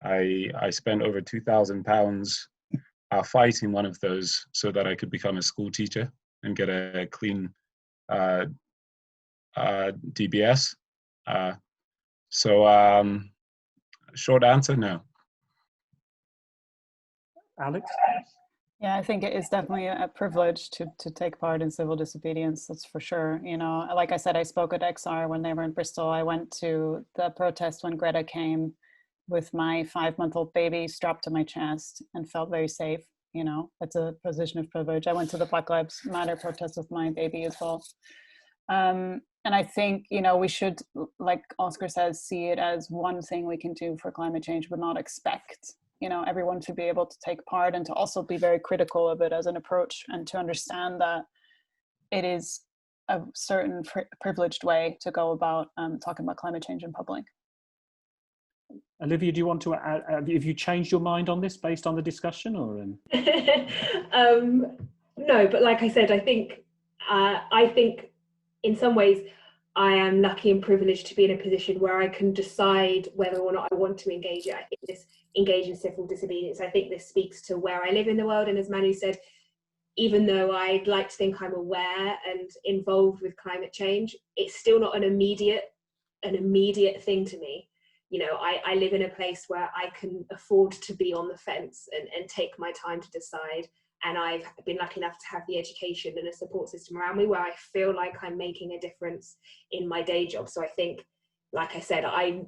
I spent over £2,000 fighting one of those so that I could become a school teacher and get a clean DBS. Short answer, no. Alix? Yeah, I think it is definitely a privilege to take part in civil disobedience, that's for sure. You know, like I said, I spoke at XR when they were in Bristol. I went to the protest when Greta came with my 5-month-old baby strapped to my chest and felt very safe. You know, it's a position of privilege. I went to the Black Lives Matter protest with my baby as well. And I think, you know, we should, like Oscar says, see it as one thing we can do for climate change, but not expect, you know, everyone to be able to take part, and to also be very critical of it as an approach, and to understand that it is a certain privileged way to go about talking about climate change in public. Olivia, do you want to add, have you changed your mind on this based on the discussion, or? No, but like I said, I think in some ways I am lucky and privileged to be in a position where I can decide whether or not I want to engage it. I think this engage in civil disobedience, I think this speaks to where I live in the world. And as Manu said, even though I'd like to think I'm aware and involved with climate change, it's still not an immediate thing to me. You know, I live in a place where I can afford to be on the fence and take my time to decide. And I've been lucky enough to have the education and a support system around me where I feel like I'm making a difference in my day job. So I think, like I said, I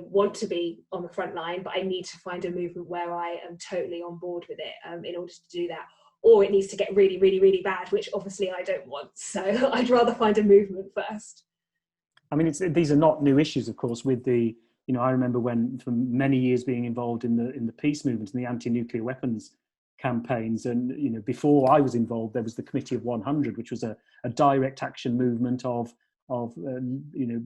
want to be on the front line, but I need to find a movement where I am totally on board with it in order to do that. Or it needs to get really, really, really bad, which obviously I don't want. So I'd rather find a movement first. I mean, these are not new issues, of course, with the, you know, I remember when, for many years, being involved in the peace movement and the anti-nuclear weapons campaigns. And, you know, before I was involved, there was the Committee of 100, which was a direct action movement of you know,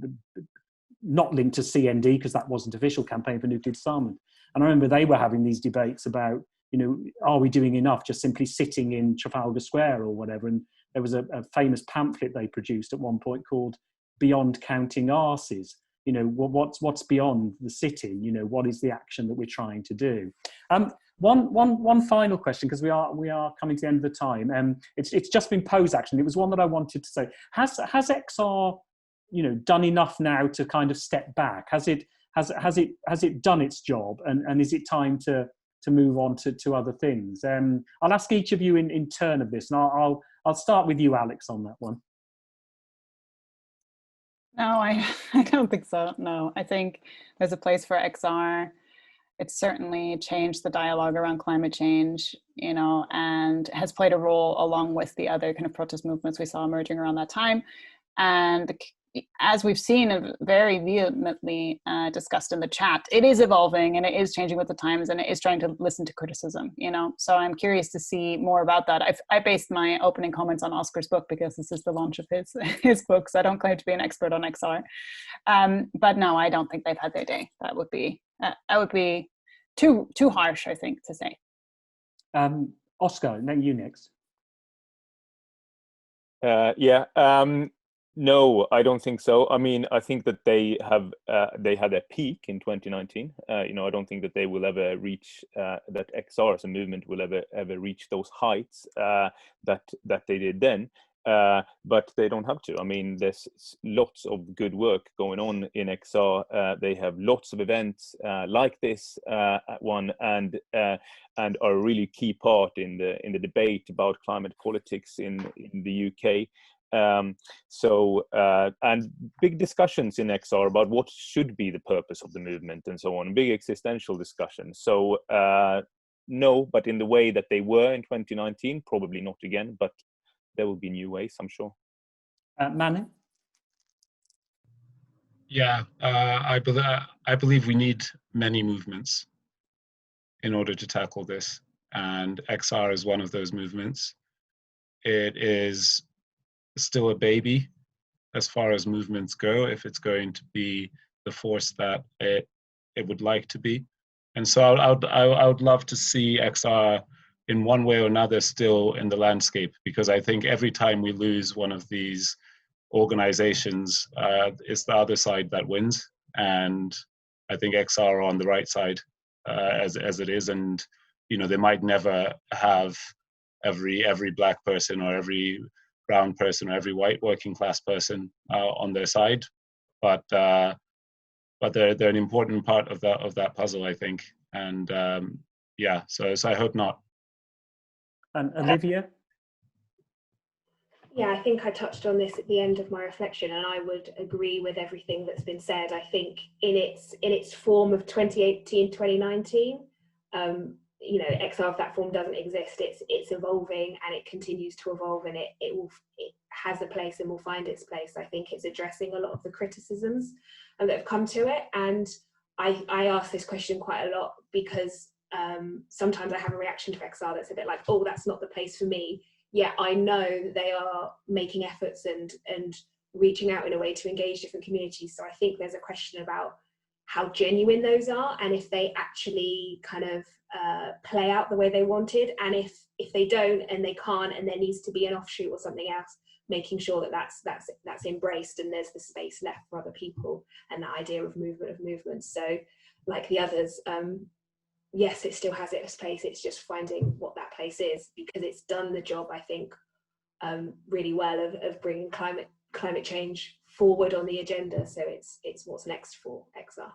not linked to CND, because that wasn't official, Campaign for Nuclear Disarmament. And I remember they were having these debates about, you know, are we doing enough just simply sitting in Trafalgar Square or whatever? And there was a famous pamphlet they produced at one point called Beyond Counting Arses. You know, what's beyond the sitting? You know, what is the action that we're trying to do? One final question, because we are coming to the end of the time. It's just been posed, actually. It was one that I wanted to say. Has XR, you know, done enough now to kind of step back? Has it done its job, and is it time to move on to other things? I'll ask each of you in turn of this, and I'll start with you, Alix, on that one. No, I don't think so. No, I think there's a place for XR. It's certainly changed the dialogue around climate change, you know, and has played a role along with the other kind of protest movements we saw emerging around that time. And as we've seen very vehemently discussed in the chat, it is evolving and it is changing with the times, and it is trying to listen to criticism, you know. So I'm curious to see more about that. I based my opening comments on Oscar's book because this is the launch of his book, so I don't claim to be an expert on XR. But no, I don't think they've had their day. That would be too harsh, I think, to say. Oscar, then you next. No, I don't think so. I mean, I think that they had a peak in 2019. You know, I don't think that they will ever reach that XR as a movement will ever reach those heights that they did then. But they don't have to. I mean, there's lots of good work going on in XR. They have lots of events like this one, and are a really key part in the debate about climate politics in the UK. And big discussions in XR about what should be the purpose of the movement and so on, big existential discussions. So no, but in the way that they were in 2019, probably not again, but there will be new ways, I'm sure. Manu? Yeah, I believe we need many movements in order to tackle this, and XR is one of those movements. It is still a baby as far as movements go, if it's going to be the force that it would like to be. And so I would love to see XR in one way or another still in the landscape, because I think every time we lose one of these organizations, it's the other side that wins. And I think XR are on the right side as it is. And, you know, they might never have every black person or every brown person or every white working class person on their side, but they're an important part of that puzzle, I think. And yeah, so I hope not. And Olivia? Yeah, I think I touched on this at the end of my reflection, and I would agree with everything that's been said. I think in its form of 2018, 2019, you know, XR of that form doesn't exist. It's evolving, and it continues to evolve, and it has a place and will find its place. I think it's addressing a lot of the criticisms that have come to it, and I ask this question quite a lot because sometimes I have a reaction to XR that's a bit like, oh, that's not the place for me. Yeah, I know that they are making efforts and reaching out in a way to engage different communities. So I think there's a question about how genuine those are, and if they actually kind of play out the way they wanted, and if they don't and they can't, and there needs to be an offshoot or something else, making sure that that's embraced and there's the space left for other people, and that idea of movement. So like the others, yes, it still has its place. It's just finding what that place is, because it's done the job, I think, really well of bringing climate change forward on the agenda. So it's what's next for XR.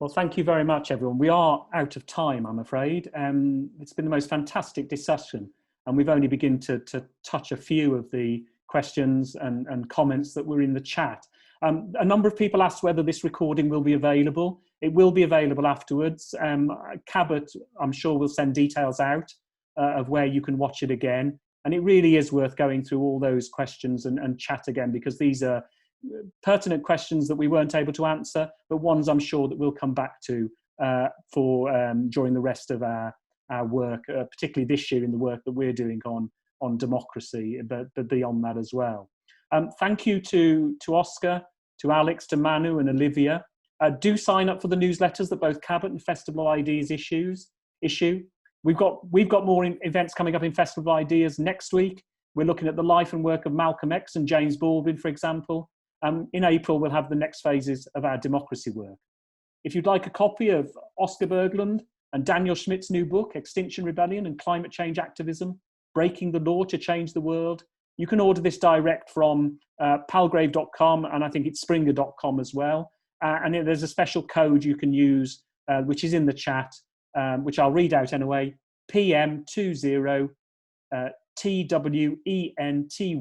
Well, thank you very much, everyone. We are out of time, I'm afraid. It's been the most fantastic discussion, and we've only begun to touch a few of the questions and comments that were in the chat. A number of people asked whether this recording will be available. It will be available afterwards. Cabot, I'm sure, will send details out of where you can watch it again. And it really is worth going through all those questions and chat again, because these are pertinent questions that we weren't able to answer, but ones I'm sure that we'll come back to during the rest of our work, particularly this year in the work that we're doing on democracy, but beyond that as well. Thank you to Oscar, to Alix, to Manu and Olivia. Do sign up for the newsletters that both Cabot and Festival Ideas issue. We've got more events coming up in Festival Ideas next week. We're looking at the life and work of Malcolm X and James Baldwin, for example. In April, we'll have the next phases of our democracy work. If you'd like a copy of Oscar Berglund and Daniel Schmidt's new book, Extinction Rebellion and Climate Change Activism, Breaking the Law to Change the World, you can order this direct from palgrave.com, and I think it's springer.com as well. And there's a special code you can use, which is in the chat, which I'll read out anyway, PM20 TWENTY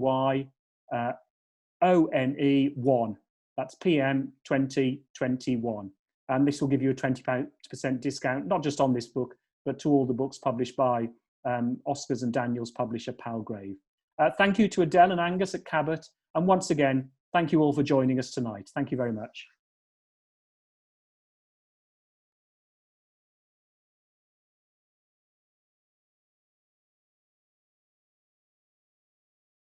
ONE1. That's PM 2021. And this will give you a 20% discount, not just on this book, but to all the books published by Oscar's and Daniel's publisher, Palgrave. Thank you to Adele and Angus at Cabot. And once again, thank you all for joining us tonight. Thank you very much.